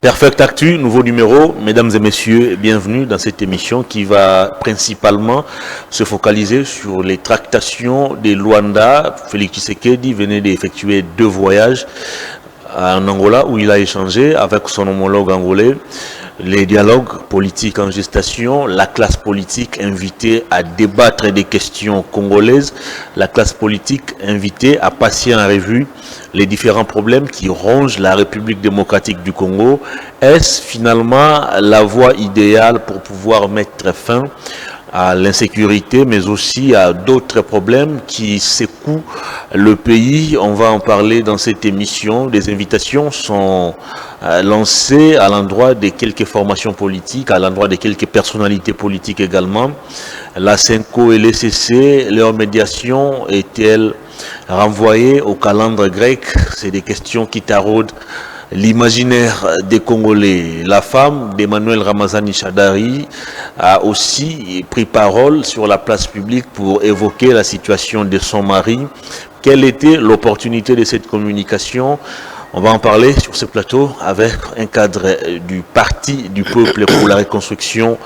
Perfect Actu, nouveau numéro. Mesdames et messieurs, bienvenue dans cette émission qui va principalement se focaliser sur les tractations de Luanda. Félix Tshisekedi venait d'effectuer 2 voyages en Angola où il a échangé avec son homologue angolais. Les dialogues politiques en gestation, la classe politique invitée à débattre des questions congolaises, la classe politique invitée à passer en revue les différents problèmes qui rongent la République démocratique du Congo. Est-ce finalement la voie idéale pour pouvoir mettre fin à l'insécurité, mais aussi à d'autres problèmes qui secouent le pays? On va en parler dans cette émission. Des invitations sont lancées à l'endroit de quelques formations politiques, à l'endroit de quelques personnalités politiques également. La CENCO et l'ECC, leur médiation est-elle renvoyée au calendrier grec? C'est des questions qui taraudent l'imaginaire des Congolais. La femme d'Emmanuel Ramazani Shadari a aussi pris parole sur la place publique pour évoquer la situation de son mari. Quelle était l'opportunité de cette communication? On va en parler sur ce plateau avec un cadre du Parti du Peuple pour la Reconstruction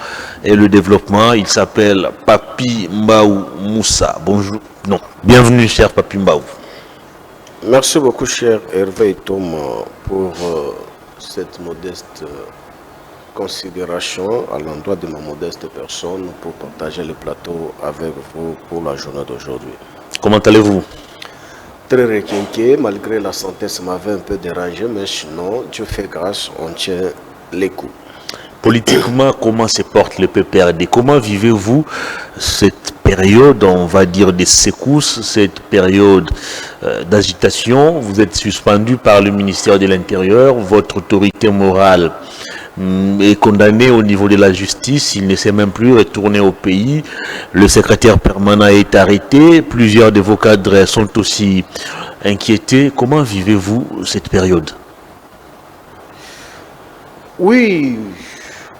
et le Développement. Il s'appelle Papi Mbaou Moussa. Bonjour. Non. Bienvenue, cher Papi Mbaou. Merci beaucoup, cher Hervé Tom, pour cette modeste considération à l'endroit de ma modeste personne pour partager le plateau avec vous pour la journée d'aujourd'hui. Comment allez-vous? Très requinqué, malgré la santé, ça m'avait un peu dérangé, mais sinon, Dieu fait grâce, on tient les coups. Politiquement, comment se porte le PPRD? Comment vivez-vous cette période, on va dire, de secousses, cette période d'agitation? Vous êtes suspendu par le ministère de l'Intérieur, votre autorité morale est condamnée au niveau de la justice, il ne s'est même plus retourné au pays, le secrétaire permanent est arrêté, plusieurs de vos cadres sont aussi inquiétés. Comment vivez-vous cette période? Oui,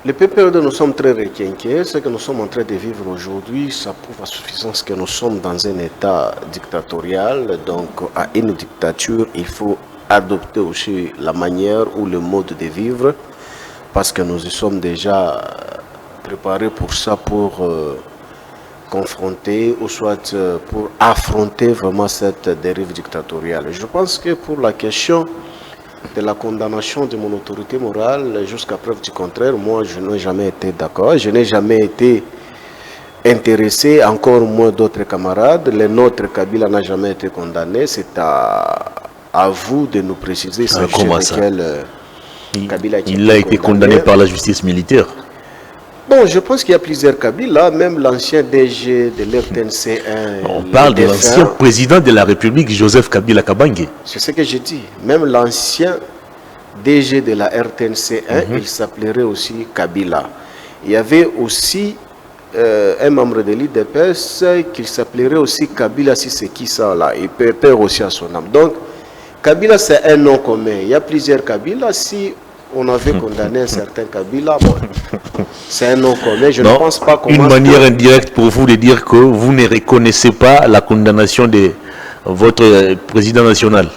le PPRD, nous sommes très requinqués. Ce que nous sommes en train de vivre aujourd'hui, ça prouve à suffisance que nous sommes dans un état dictatorial. Donc, à une dictature, il faut adopter aussi la manière ou le mode de vivre, parce que nous y sommes déjà préparés pour ça, pour confronter ou soit pour affronter vraiment cette dérive dictatoriale. Je pense que pour la question de la condamnation de mon autorité morale, jusqu'à preuve du contraire, moi je n'ai jamais été d'accord, je n'ai jamais été intéressé, encore moins d'autres camarades. Le nôtre Kabila n'a jamais été condamné. C'est à vous de nous préciser comment ça? Kabila il a été condamné par la justice militaire. Bon, je pense qu'il y a plusieurs Kabila, même l'ancien DG de l'RTNC1. On parle de l'ancien président de la République, Joseph Kabila Kabange. C'est ce que j'ai dit. Même l'ancien DG de la RTNC1, il s'appellerait aussi Kabila. Il y avait aussi un membre de l'IDPS qui s'appellerait aussi Kabila, si c'est qui ça là. Il peut perdre aussi à son âme. Donc, Kabila, c'est un nom commun. Il y a plusieurs Kabila. Si on avait condamné un certain Kabila, bon, c'est un nom commun. Je ne pense pas qu'on... Une manière indirecte pour vous de dire que vous ne reconnaissez pas la condamnation de votre président national.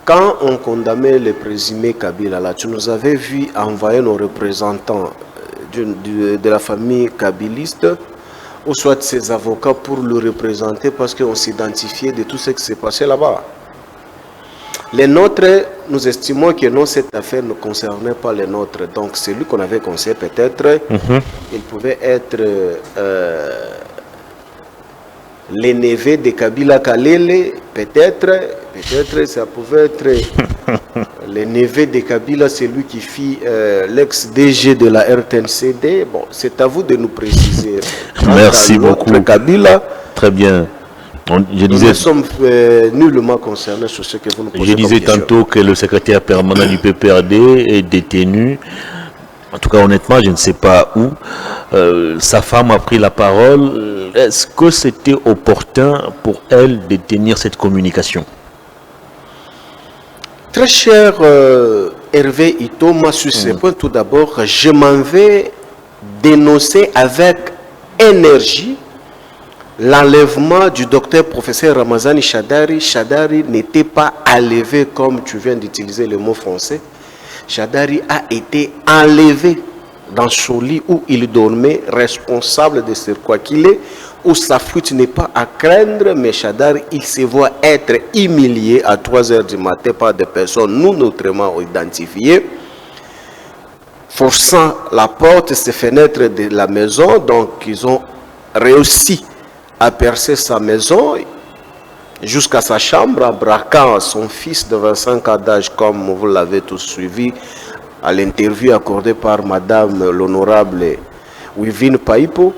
Quand on condamnait le présumé Kabila, là, tu nous avais vu envoyer nos représentants de la famille kabiliste, ou soit ses avocats pour le représenter, parce qu'on s'identifiait de tout ce qui s'est passé là-bas. Les nôtres, nous estimons que non, cette affaire ne concernait pas les nôtres. Donc, celui qu'on avait conseillé, peut-être, il pouvait être les neveux de Kabila Kalele, peut-être ça pouvait être les neveux de Kabila, celui qui fit l'ex-DG de la RTNCD. Bon, c'est à vous de nous préciser. Merci beaucoup. Kabila, très bien. Nous sommes nullement concernés sur ce que vous nous posez. Je disais tantôt que le secrétaire permanent du PPRD est détenu. En tout cas, honnêtement, je ne sais pas où. Sa femme a pris la parole. Est-ce que c'était opportun pour elle de tenir cette communication? Très cher Hervé Itoma, sur ce point, tout d'abord, je m'en vais dénoncer avec énergie l'enlèvement du docteur professeur Ramazani Shadari. Shadari n'était pas enlevé comme tu viens d'utiliser le mot français. Shadari a été enlevé dans son lit où il dormait, responsable de ce quoi qu'il est, où sa fuite n'est pas à craindre, mais Shadari, il se voit être humilié à 3 heures du matin par des personnes non autrement identifiées, forçant la porte et ses fenêtres de la maison. Donc, ils ont réussi à percer sa maison jusqu'à sa chambre, en braquant son fils de 25 ans d'âge, comme vous l'avez tous suivi à l'interview accordée par Madame l'honorable Wivine Paipo.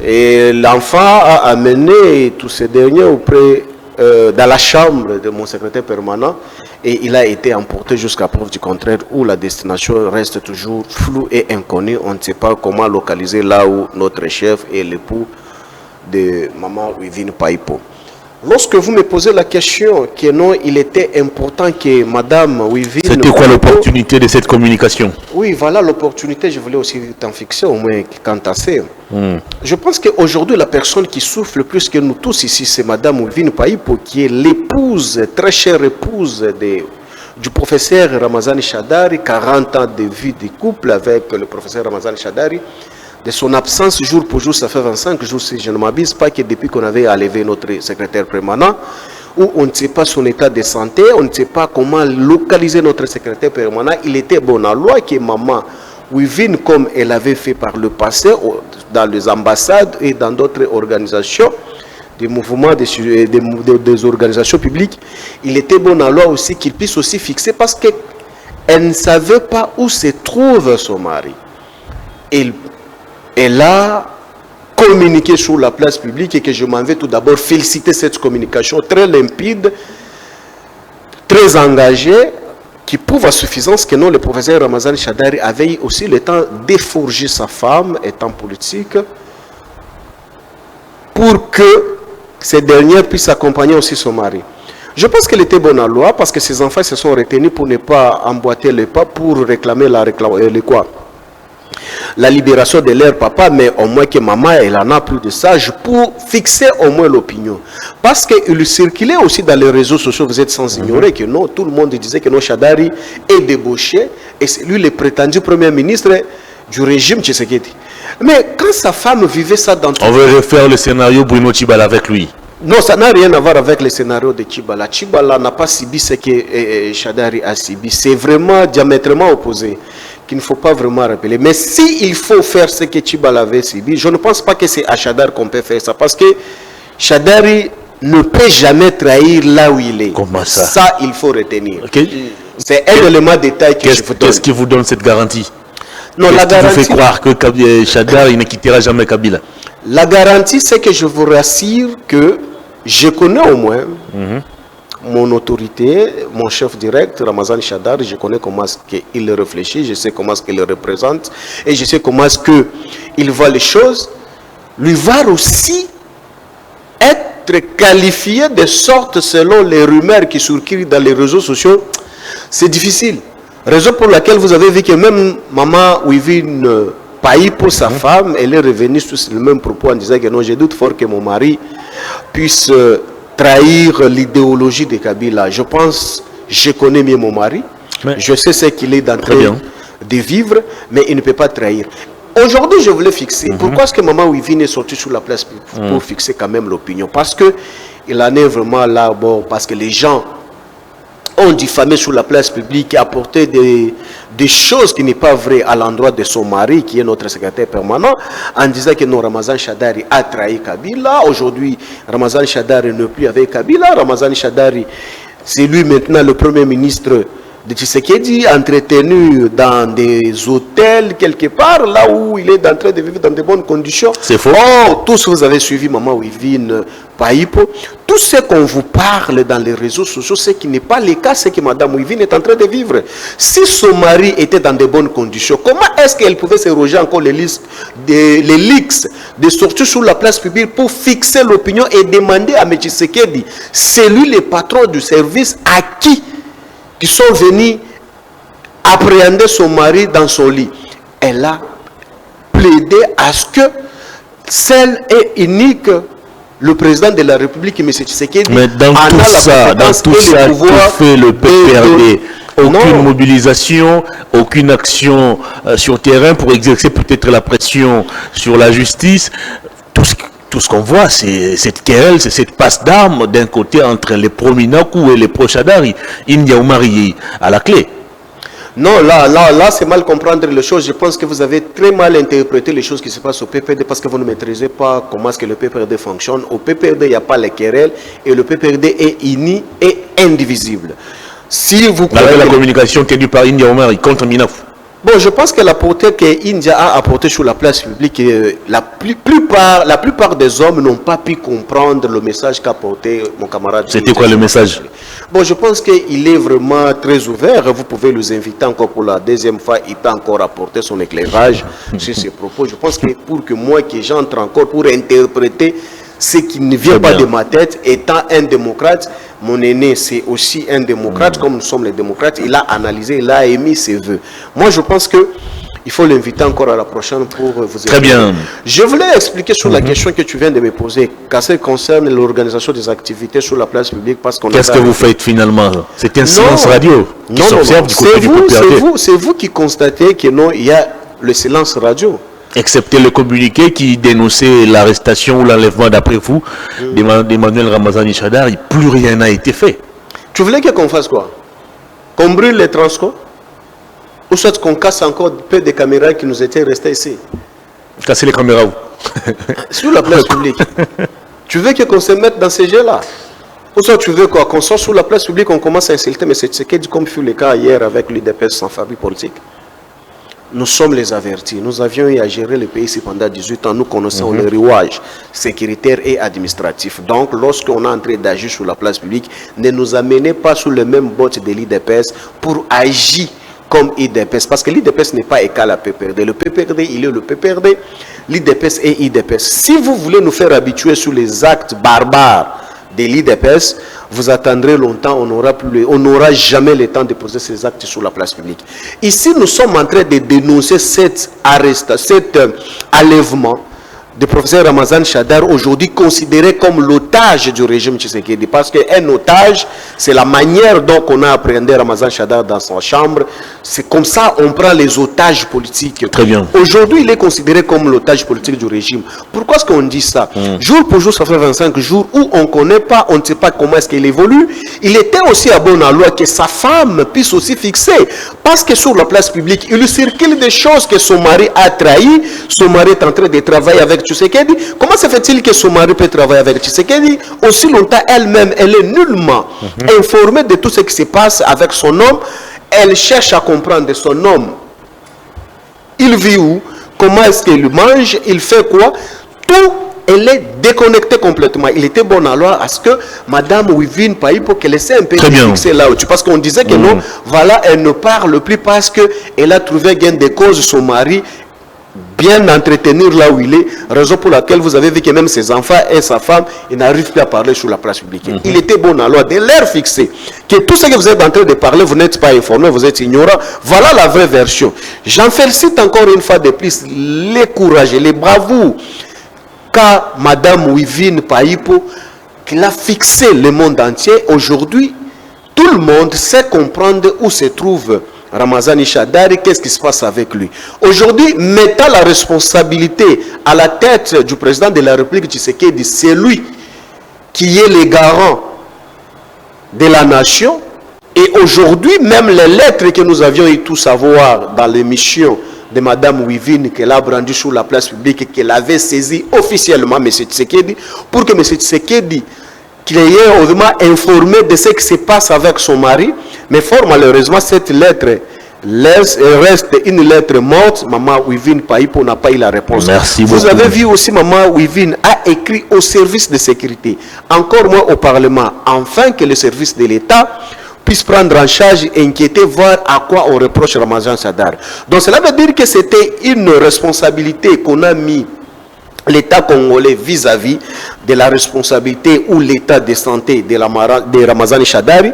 Et l'enfant a amené tous ces derniers dans la chambre de mon secrétaire permanent, et il a été emporté jusqu'à preuve du contraire, où la destination reste toujours floue et inconnue. On ne sait pas comment localiser là où notre chef est l'époux de maman Wivine Paipo. Lorsque vous me posez la question que non, il était important que Madame Wivine... C'était quoi l'opportunité de cette communication? Oui, voilà l'opportunité. Je voulais aussi t'en fixer au moins quant à ça. Je pense qu'aujourd'hui, la personne qui souffre le plus que nous tous ici, c'est Madame Wivine Paipo, qui est l'épouse, très chère épouse du professeur Ramazani Shadari, 40 ans de vie de couple avec le professeur Ramazani Shadari. De son absence, jour pour jour, ça fait 25 jours, si je ne m'abuse pas, que depuis qu'on avait enlevé notre secrétaire permanent, où on ne sait pas son état de santé, on ne sait pas comment localiser notre secrétaire permanent. Il était bon en loi que maman Wivine, comme elle avait fait par le passé, dans les ambassades et dans d'autres organisations, des mouvements, des organisations publiques, il était bon en loi aussi qu'il puisse aussi fixer, parce qu'elle ne savait pas où se trouve son mari. Elle a communiqué sur la place publique, et que je m'en vais tout d'abord féliciter cette communication très limpide, très engagée, qui prouve à suffisance que non, le professeur Ramazani Shadari avait aussi le temps d'efforger sa femme, étant politique, pour que cette dernière puisse accompagner aussi son mari. Je pense qu'elle était bonne en loi, parce que ses enfants se sont retenus pour ne pas emboîter le pas, pour réclamer la libération de leur papa, mais au moins que maman, elle en a plus de sage pour fixer au moins l'opinion. Parce qu'il circulait aussi dans les réseaux sociaux, vous êtes sans ignorer que non, tout le monde disait que non, Shadari est débauché, et c'est lui le prétendu premier ministre du régime Tshisekedi. Mais quand sa femme vivait ça dans tout... On veut refaire le scénario Bruno Tshibala avec lui. Non, ça n'a rien à voir avec le scénario de Tshibala. Tshibala n'a pas subi ce que Shadari a subi. C'est vraiment diamétralement opposé, qu'il ne faut pas vraiment rappeler. Mais s'il faut faire ce que Tshibala avait subi, je ne pense pas que c'est à Shadari qu'on peut faire ça. Parce que Shadari ne peut jamais trahir là où il est. Comment ça? Ça, il faut retenir. Okay. C'est un élément de détail que je vous donne. Qu'est-ce qui vous donne cette garantie? Non, la garantie... vous fait croire que Shadari ne quittera jamais Kabila? La garantie, c'est que je vous rassure que je connais au moins mon autorité, mon chef direct, Ramazani Shadari. Je connais comment il réfléchit, je sais comment il représente, et je sais comment il voit les choses. Lui va aussi être qualifié de sorte, selon les rumeurs qui circulent dans les réseaux sociaux, c'est difficile. Raison pour laquelle vous avez vu que même maman Wivine Paipo, sa femme, elle est revenue sur le même propos en disant que non, je doute fort que mon mari puisse trahir l'idéologie de Kabila. Je pense, je connais mieux mon mari, je sais ce qu'il est en train de vivre, mais il ne peut pas trahir. Aujourd'hui, je voulais fixer. Pourquoi est-ce que maman Wivine est sortie sur la place pour fixer quand même l'opinion? Parce qu'il en est vraiment là, bon, parce que les gens ont diffamé sur la place publique et apporté des choses qui n'est pas vraies à l'endroit de son mari, qui est notre secrétaire permanent, en disant que non, Ramazani Shadari a trahi Kabila. Aujourd'hui, Ramazani Shadari n'est plus avec Kabila. Ramazani Shadari, c'est lui maintenant le premier ministre de Tshisekedi, entretenu dans des hôtels quelque part, là où il est en train de vivre dans de bonnes conditions. C'est faux. Oh, tous vous avez suivi maman Wivine Paipo. Tout ce qu'on vous parle dans les réseaux sociaux, ce qui n'est pas le cas, c'est que madame Wivine est en train de vivre. Si son mari était dans de bonnes conditions, comment est-ce qu'elle pouvait se roger encore les leaks de sortir sur la place publique pour fixer l'opinion et demander à M. Tshisekedi, c'est lui le patron du service, à qui sont venus appréhender son mari dans son lit? Elle a plaidé à ce que seul et unique le président de la République, M. Tshisekedi, mais dans tout ça, que fait le PPRD, aucune mobilisation, aucune action sur terrain pour exercer peut-être la pression sur la justice. Tout ce qu'on voit, c'est cette querelle, c'est cette passe d'armes d'un côté entre les Prominaku et les Prochadari. Il y a Omari à la clé. Non, là, c'est mal comprendre les choses. Je pense que vous avez très mal interprété les choses qui se passent au PPRD parce que vous ne maîtrisez pas comment est-ce que le PPRD fonctionne. Au PPRD, il n'y a pas les querelles et le PPRD est uni et indivisible. Si vous la communication tenue par India Omari contre Minaf. Bon, je pense que la portée que India a apportée sur la place publique, la plupart des hommes n'ont pas pu comprendre le message qu'a porté mon camarade. C'était quoi le message? Bon, je pense qu'il est vraiment très ouvert. Vous pouvez les inviter encore pour la deuxième fois. Il peut encore apporter son éclairage sur ses propos. Je pense que pour que moi, que j'entre encore pour interpréter ce qui ne vient pas de ma tête, étant un démocrate, mon aîné, c'est aussi un démocrate, comme nous sommes les démocrates. Il a analysé, il a émis ses voeux. Moi, je pense que il faut l'inviter encore à la prochaine pour vous expliquer. Très bien. Je voulais expliquer sur la question que tu viens de me poser, car ça concerne l'organisation des activités sur la place publique. Qu'est-ce que vous faites finalement? C'est un silence radio qui s'observe du côté du PPRD. C'est vous qui constatez que non, il y a le silence radio. Excepté le communiqué qui dénonçait l'arrestation ou l'enlèvement, d'après vous, d'Emmanuel Ramazani Shadari, plus rien n'a été fait. Tu voulais qu'on fasse quoi? Qu'on brûle les transcorps? Ou soit qu'on casse encore peu de caméras qui nous étaient restées ici? Casser les caméras où? Sur la place publique. Tu veux qu'on se mette dans ces jeux-là? Ou soit tu veux quoi? Qu'on sorte sur la place publique, on commence à insulter, mais c'est ce qui dit comme fut le cas hier avec l'UDPS sans fabrique politique. Nous sommes les avertis. Nous avions eu à gérer le pays ici pendant 18 ans. Nous connaissons les rouages sécuritaires et administratifs. Donc, lorsqu'on est en train d'agir sur la place publique, ne nous amenez pas sous le même botte de l'IDPS pour agir comme IDPS. Parce que l'IDPS n'est pas égal à PPRD. Le PPRD, il est le PPRD. L'IDPS est IDPS. Si vous voulez nous faire habituer sur les actes barbares de l'IDPS, vous attendrez longtemps, on n'aura jamais le temps de poser ces actes sur la place publique. Ici, nous sommes en train de dénoncer cet enlèvement du professeur Ramazan Shadar, aujourd'hui considéré comme l'otage du régime Tshisekedi. Parce qu'un otage, c'est la manière dont on a appréhendé Ramazan Shadar dans sa chambre. C'est comme ça on prend les otages politiques. Très bien. Aujourd'hui, il est considéré comme l'otage politique du régime. Pourquoi est-ce qu'on dit ça? Jour pour jour, ça fait 25 jours où on ne connaît pas, on ne sait pas comment est-ce qu'il évolue. Il était aussi à bon aloi que sa femme puisse aussi fixer. Parce que sur la place publique, il circule des choses que son mari a trahi. Son mari est en train de travailler avec Tshisekedi. Comment se fait-il que son mari peut travailler avec Tshisekedi? Aussi longtemps, elle-même, elle est nullement informée de tout ce qui se passe avec son homme. Elle cherche à comprendre de son homme. Il vit où? Comment est-ce qu'il mange? Il fait quoi? Tout, elle est déconnectée complètement. Il était bon alors à ce que Madame Wivine Païpo qu'elle essaie un peu de fixer là-haut. Parce qu'on disait que non, voilà, elle ne parle plus parce qu'elle a trouvé gain de cause son mari bien entretenir là où il est, raison pour laquelle vous avez vu que même ses enfants et sa femme, ils n'arrivent plus à parler sur la place publique. Il était bon alors de leur fixer que tout ce que vous êtes en train de parler, vous n'êtes pas informé, vous êtes ignorant. Voilà la vraie version. J'en félicite encore une fois de plus les courageux, les bravoures qu'a Madame Wivine Païpo, qu'il a fixé le monde entier. Aujourd'hui, tout le monde sait comprendre où se trouve Ramazani Shadari, qu'est-ce qui se passe avec lui. Aujourd'hui, mettant la responsabilité à la tête du président de la République Tshisekedi, c'est lui qui est le garant de la nation. Et aujourd'hui, même les lettres que nous avions eu tout savoir dans l'émission de Madame Wivine, qu'elle a brandi sur la place publique et qu'elle avait saisi officiellement M. Tshisekedi, pour que M. Tshisekedi qu'il est vraiment informé de ce qui se passe avec son mari. Mais fort malheureusement, cette lettre reste une lettre morte. Maman Wivine Païpo n'a pas eu la réponse. Merci beaucoup. Vous avez vu aussi, Maman Wivine a écrit au service de sécurité, encore moins au Parlement, afin que le service de l'État puisse prendre en charge et inquiéter, voir à quoi on reproche Ramazan Shadar. Donc cela veut dire que c'était une responsabilité qu'on a mis l'État congolais vis-à-vis de la responsabilité ou l'état de santé de Ramazani Shadari.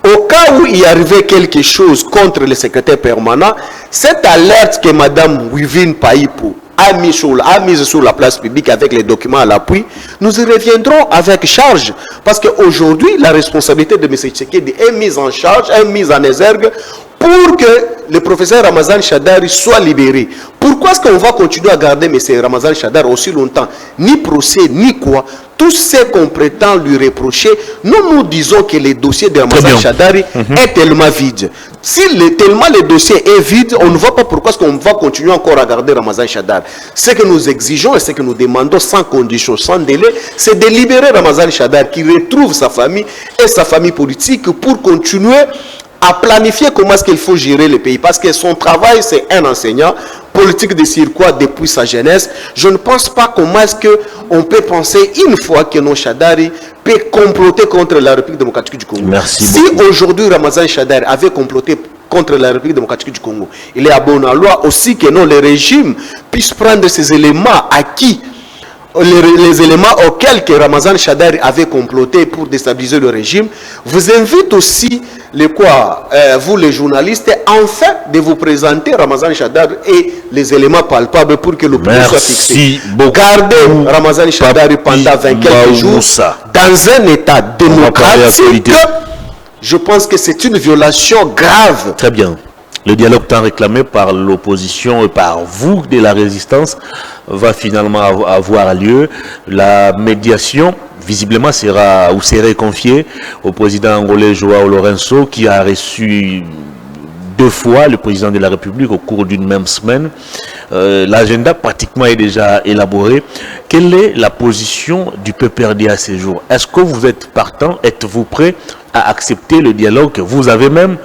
Au cas où il arrivait quelque chose contre le secrétaire permanent, cette alerte que Mme Wivine Païpo a mis sur la place publique avec les documents à l'appui, nous y reviendrons avec charge. Parce qu'aujourd'hui, la responsabilité de M. Tshisekedi est mise en charge, est mise en exergue pour que le professeur Ramazan Shadari soit libéré. Pourquoi est-ce qu'on va continuer à garder M. Ramazan Shadari aussi longtemps? Ni procès, ni quoi. Tout ce qu'on prétend lui reprocher, nous disons que le dossier de Ramazan Shadari est tellement vide. Si tellement le dossier est vide, on ne voit pas pourquoi est-ce qu'on va continuer encore à garder Ramazan Shadari. Ce que nous exigeons et ce que nous demandons sans condition, sans délai, c'est de libérer Ramazan Shadari, qui retrouve sa famille et sa famille politique pour continuer à planifier comment est-ce qu'il faut gérer le pays. Parce que son travail, c'est un enseignant, politique de circuit depuis sa jeunesse. Je ne pense pas comment est-ce qu'on peut penser une fois que nos Shadari peut comploter contre la République démocratique du Congo. Merci si beaucoup. Aujourd'hui Ramazan Shadari avait comploté contre la République démocratique du Congo, il est à bonne loi aussi que non, le régime puisse prendre ces éléments acquis, les éléments auxquels que Ramazan Shadari avait comploté pour déstabiliser le régime. Vous invite aussi vous les journalistes, enfin de vous présenter Ramazan Shadari et les éléments palpables pour que l'opinion soit fixée. Gardez Ramazan Shadari pendant 20 quelques jours dans un état démocratique. Je pense que c'est une violation grave. Très bien. Le dialogue tant réclamé par l'opposition et par vous de la résistance va finalement avoir lieu. La médiation, visiblement, serait confiée au président angolais Joao Lourenço, qui a reçu 2 fois le président de la République au cours d'une même semaine. L'agenda pratiquement est déjà élaboré. Quelle est la position du PPRD à ces jours? Est-ce que vous êtes partant? Êtes-vous prêt à accepter le dialogue que vous avez même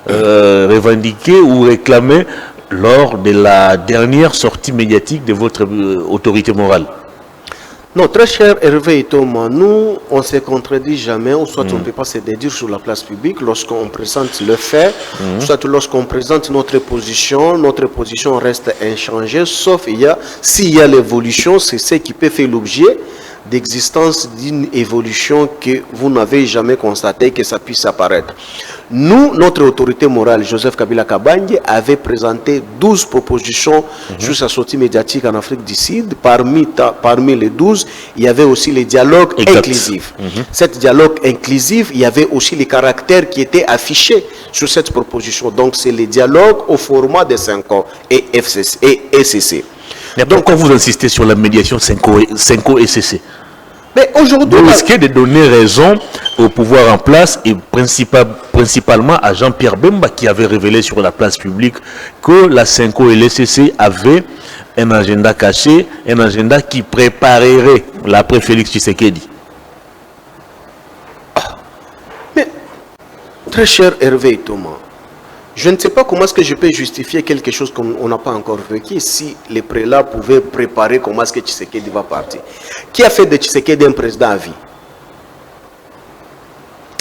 revendiqué ou réclamé lors de la dernière sortie médiatique de votre autorité morale? Non, très cher Hervé Thomas, nous, on ne se contredit jamais, ou soit on ne peut pas se dédire sur la place publique lorsqu'on présente le fait, soit lorsqu'on présente notre position reste inchangée, sauf s'il y a l'évolution, c'est ce qui peut faire l'objet d'existence d'une évolution que vous n'avez jamais constaté que ça puisse apparaître. Nous, notre autorité morale, Joseph Kabila Kabange, avait présenté 12 propositions sur sa sortie médiatique en Afrique du Sud. Parmi les 12, il y avait aussi le dialogue inclusif. Cet dialogue inclusif, il y avait aussi les caractères qui étaient affichés sur cette proposition. Donc, c'est le dialogue au format de 5 ans et ECC. Mais pourquoi vous insistez sur la médiation 5 et CC? Mais aujourd'hui, vous risquez de donner raison au pouvoir en place et principalement à Jean-Pierre Bemba, qui avait révélé sur la place publique que la 5O et l'ECC avaient un agenda caché, un agenda qui préparerait l'après Félix Tshisekedi. Mais, très cher Hervé Thomas, je ne sais pas comment est-ce que je peux justifier quelque chose qu'on n'a pas encore vécu si les prélats pouvaient préparer comment est-ce que Tshisekedi va partir. Qui a fait de Tshisekedi un président à vie?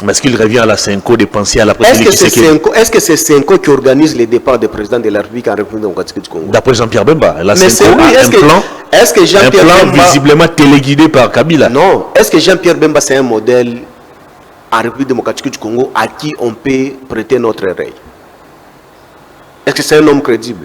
Mais est-ce qu'il revient à la 5O de penser à la présidence Tshisekedi? Est-ce que c'est 5O qui organise les départs des présidents de la République en République démocratique du Congo? D'après Jean-Pierre Bemba, la 5O a un plan visiblement téléguidé par Kabila. Non. Est-ce que Jean-Pierre Bemba c'est un modèle en République démocratique du Congo à qui on peut prêter notre oreille? Est-ce que c'est un homme crédible?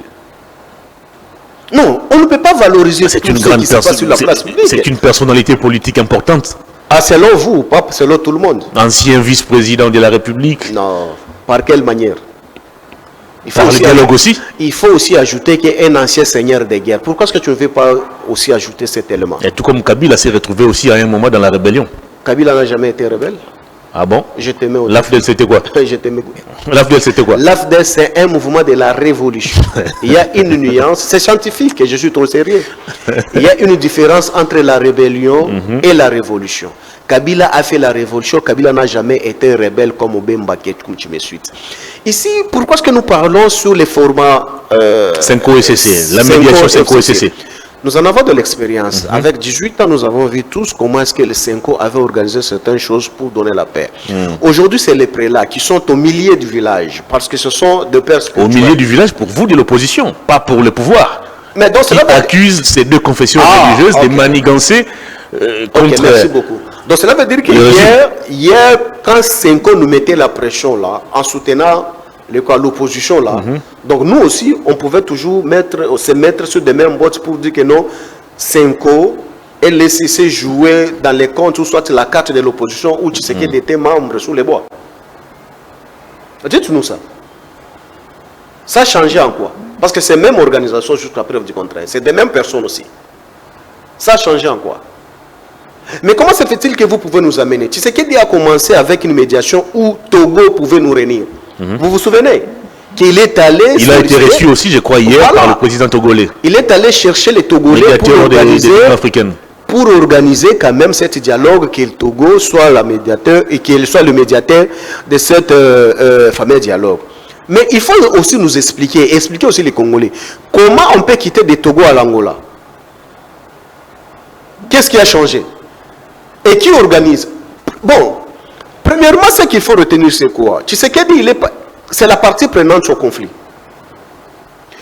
Non, on ne peut pas valoriser c'est une grande c'est une personnalité politique importante. Ah, selon vous, pas selon tout le monde. Ancien vice-président de la République. Non, par quelle manière? Par le dialogue aussi. Il faut aussi ajouter qu'il est un ancien seigneur de guerre. Pourquoi est-ce que tu ne veux pas aussi ajouter cet élément? Et tout comme Kabila s'est retrouvé aussi à un moment dans la rébellion. Kabila n'a jamais été rebelle. Ah bon? Je te mets au L'AFDEL c'était quoi? L'AFDEL c'était quoi? L'AFDEL c'est un mouvement de la révolution. Il y a une nuance, c'est scientifique et je suis trop sérieux. Il y a une différence entre la rébellion et la révolution. Kabila a fait la révolution, Kabila n'a jamais été rebelle comme Bemba, comme tu me suis. Ici, pourquoi est-ce que nous parlons sur les formats 5O et CC, la médiation 5O et CC? Nous en avons de l'expérience. Avec 18 ans, nous avons vu tous comment est-ce que les 5O avaient organisé certaines choses pour donner la paix. Aujourd'hui, c'est les prélats qui sont au milieu du village, parce que ce sont des pères spirituels. Au milieu du village pour vous de l'opposition, pas pour le pouvoir. Mais donc, qui accuse ces deux confessions religieuses de manigancer contre... merci beaucoup. Donc cela veut dire que hier, quand 5O nous mettait la pression là, en soutenant l'opposition là. Donc nous aussi, on pouvait toujours se mettre sur des mêmes bottes pour dire que non, Senko et laisser jouer dans les comptes ou soit la carte de l'opposition où Tshisekedi était membre sous les bois. Dites-nous ça. Ça a changé en quoi? Parce que c'est même organisation jusqu'à preuve du contraire. C'est des mêmes personnes aussi. Ça a changé en quoi? Mais comment se fait-il que vous pouvez nous amener? Tshisekedi a commencé avec une médiation où Togo pouvait nous réunir. Vous vous souvenez? Qu'il est allé... Il a été reçu aussi, je crois, hier par le président togolais. Il est allé chercher les Togolais pour organiser quand même ce dialogue, que le Togo soit le médiateur et qu'il soit le médiateur de cette fameux dialogue. Mais il faut aussi nous expliquer aussi les Congolais, comment on peut quitter des Togo à l'Angola? Qu'est-ce qui a changé? Et qui organise? Bon, premièrement, ce qu'il faut retenir, c'est quoi? Tshisekedi, c'est la partie prenante au conflit.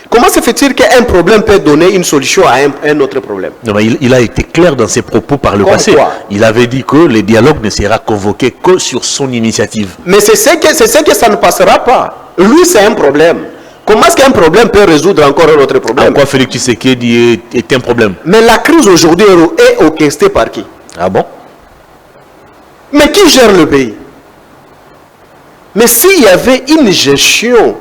Comment se fait-il qu'un problème peut donner une solution à un autre problème? Non, mais il a été clair dans ses propos par le passé. Il avait dit que le dialogue ne sera convoqué que sur son initiative. Mais c'est ce que ça ne passera pas. Lui, c'est un problème. Comment est-ce qu'un problème peut résoudre encore un autre problème? En quoi Félix Tshisekedi est un problème? Mais la crise aujourd'hui est orchestrée par qui? Ah bon? Mais qui gère le pays? Mais s'il y avait une gestion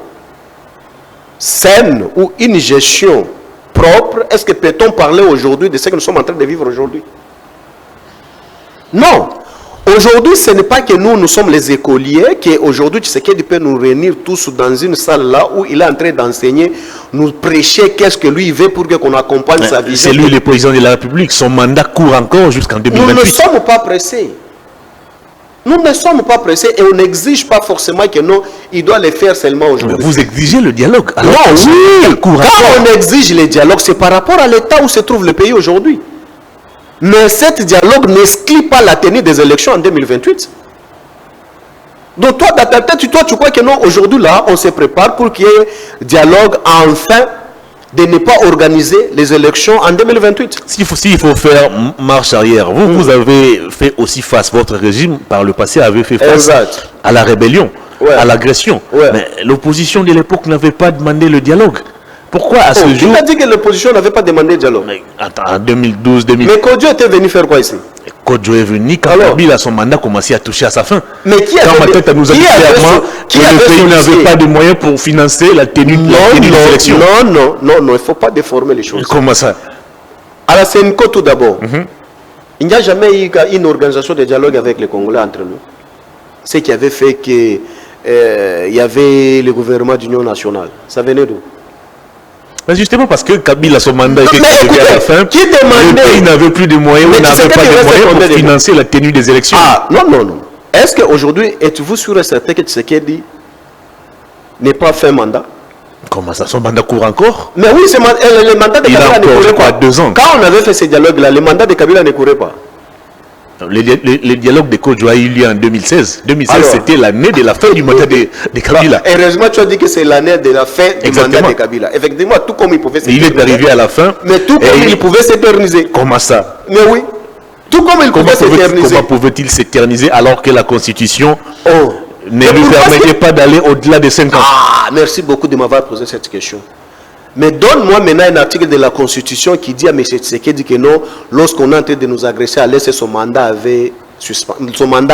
saine ou une gestion propre, est-ce que peut-on parler aujourd'hui de ce que nous sommes en train de vivre aujourd'hui? Non. Aujourd'hui, ce n'est pas que nous sommes les écoliers, qu'aujourd'hui, Tshisekedi peut nous réunir tous dans une salle là où il est en train d'enseigner, nous prêcher qu'est-ce que lui veut pour qu'on accompagne sa vision. C'est lui le président de la République. Son mandat court encore jusqu'en 2028. Nous ne sommes pas pressés. Nous ne sommes pas pressés et on n'exige pas forcément que non, il doit le faire seulement aujourd'hui. Vous exigez le dialogue. Alors non, oui. Quand on exige le dialogue, c'est par rapport à l'état où se trouve le pays aujourd'hui. Mais ce dialogue n'exclut pas la tenue des élections en 2028. Donc toi, dans ta tête, tu crois que non, aujourd'hui là, on se prépare pour qu'il y ait dialogue enfin de ne pas organiser les élections en 2028. S'il faut faire marche arrière, vous avez fait aussi face, votre régime par le passé avait fait face à la rébellion, à l'agression. Mais l'opposition de l'époque n'avait pas demandé le dialogue. Pourquoi à ce jour... Qui a dit que l'opposition n'avait pas demandé le dialogue? Mais, attends, en 2012, 2000... Mais Kodjo était venu faire quoi ici? Kodjo est venu quand Kabila, son mandat commençait à toucher à sa fin. Mais qui a nous a dit clairement que le pays n'avait pas de moyens pour financer la tenue des élections. Non, il ne faut pas déformer les choses. Comment ça? À la Senko tout d'abord, il n'y a jamais eu une organisation de dialogue avec les Congolais entre nous. Ce qui avait fait qu'il y avait le gouvernement d'union nationale. Ça venait d'où? Mais justement parce que Kabila, son mandat était arrivé à la fin, le pays n'avait plus de moyens, on n'avait pas de moyens pour financer la tenue des élections. Ah, non. Est-ce qu'aujourd'hui, êtes-vous sûr et certain que Tshisekedi n'est pas fait mandat? Comment ça, son mandat court encore? Mais oui, le mandat de Kabila ne courait pas. 2 ans. Quand on avait fait ce dialogue-là, le mandat de Kabila ne courait pas. Le dialogue de Kodjo a eu lieu en 2016. 2016, c'était l'année de la fin du mandat de Kabila. Heureusement, tu as dit que c'est l'année de la fin du mandat de Kabila. Effectivement, tout comme il pouvait s'éterniser. Il est arrivé à la fin. Mais tout comme il pouvait s'éterniser. Comment ça? Mais oui. Tout comme il pouvait s'éterniser. Comment pouvait-il s'éterniser alors que la Constitution ne lui permettait pas d'aller au-delà de 5 ans? Ah, merci beaucoup de m'avoir posé cette question. Mais donne-moi maintenant un article de la Constitution qui dit à M. Tshisekedi que non, lorsqu'on est en train de nous agresser à l'Est, son mandat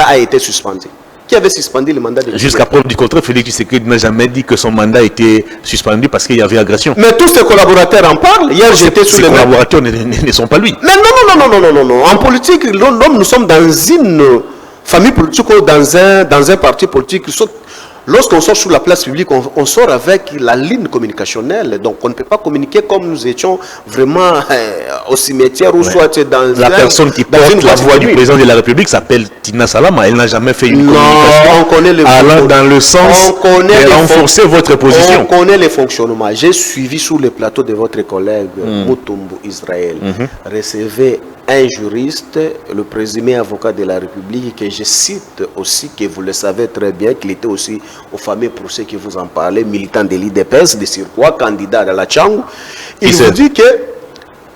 a été suspendu. Qui avait suspendu le mandat de Tshisekedi? Jusqu'à preuve du contraire, Félix Tshisekedi n'a jamais dit que son mandat était suspendu parce qu'il y avait agression. Mais tous ses collaborateurs en parlent. Hier, j'étais sur les collaborateurs ne sont pas lui. Mais non. En politique, l'homme, nous sommes dans une famille politique ou dans un parti politique. Lorsqu'on sort sur la place publique, on sort avec la ligne communicationnelle. Donc, on ne peut pas communiquer comme nous étions vraiment au cimetière ou soit dans la personne qui porte la voix du président de la République s'appelle Tina Salama. Elle n'a jamais fait une communication allant dans le sens de renforcer votre position. On connaît les fonctionnements. J'ai suivi sur le plateau de votre collègue Moutoumbo Israël. Recevez un juriste, le présumé avocat de la République, que je cite aussi, que vous le savez très bien, qu'il était aussi au fameux procès que vous en parlez, militant de l'IDPS, de Sirkwa, candidat à la Tchangou. Il vous dit que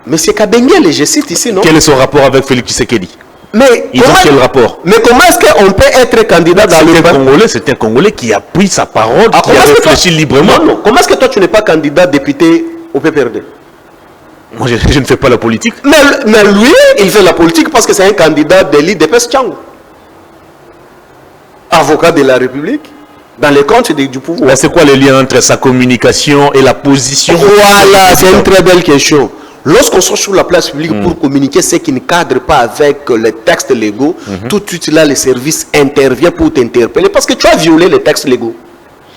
M. Kabengele, je cite ici, non? Quel est son rapport avec Félix Tshisekedi? Mais ils ont quel rapport? Mais comment est-ce qu'on peut être candidat dans le Congolais? C'est un Congolais qui a pris sa parole, qui a réfléchi librement. Non. Comment est-ce que toi tu n'es pas candidat député au PPRD? Moi, je ne fais pas la politique. Mais lui, il fait la politique parce que c'est un candidat de l'IDPS Tchang. Avocat de la République, dans les comptes du pouvoir. Mais c'est quoi le lien entre sa communication et la position? Voilà, c'est une très belle question. Lorsqu'on sort sur la place publique pour communiquer ce qui ne cadre pas avec les textes légaux, tout de suite là, le service intervient pour t'interpeller parce que tu as violé les textes légaux.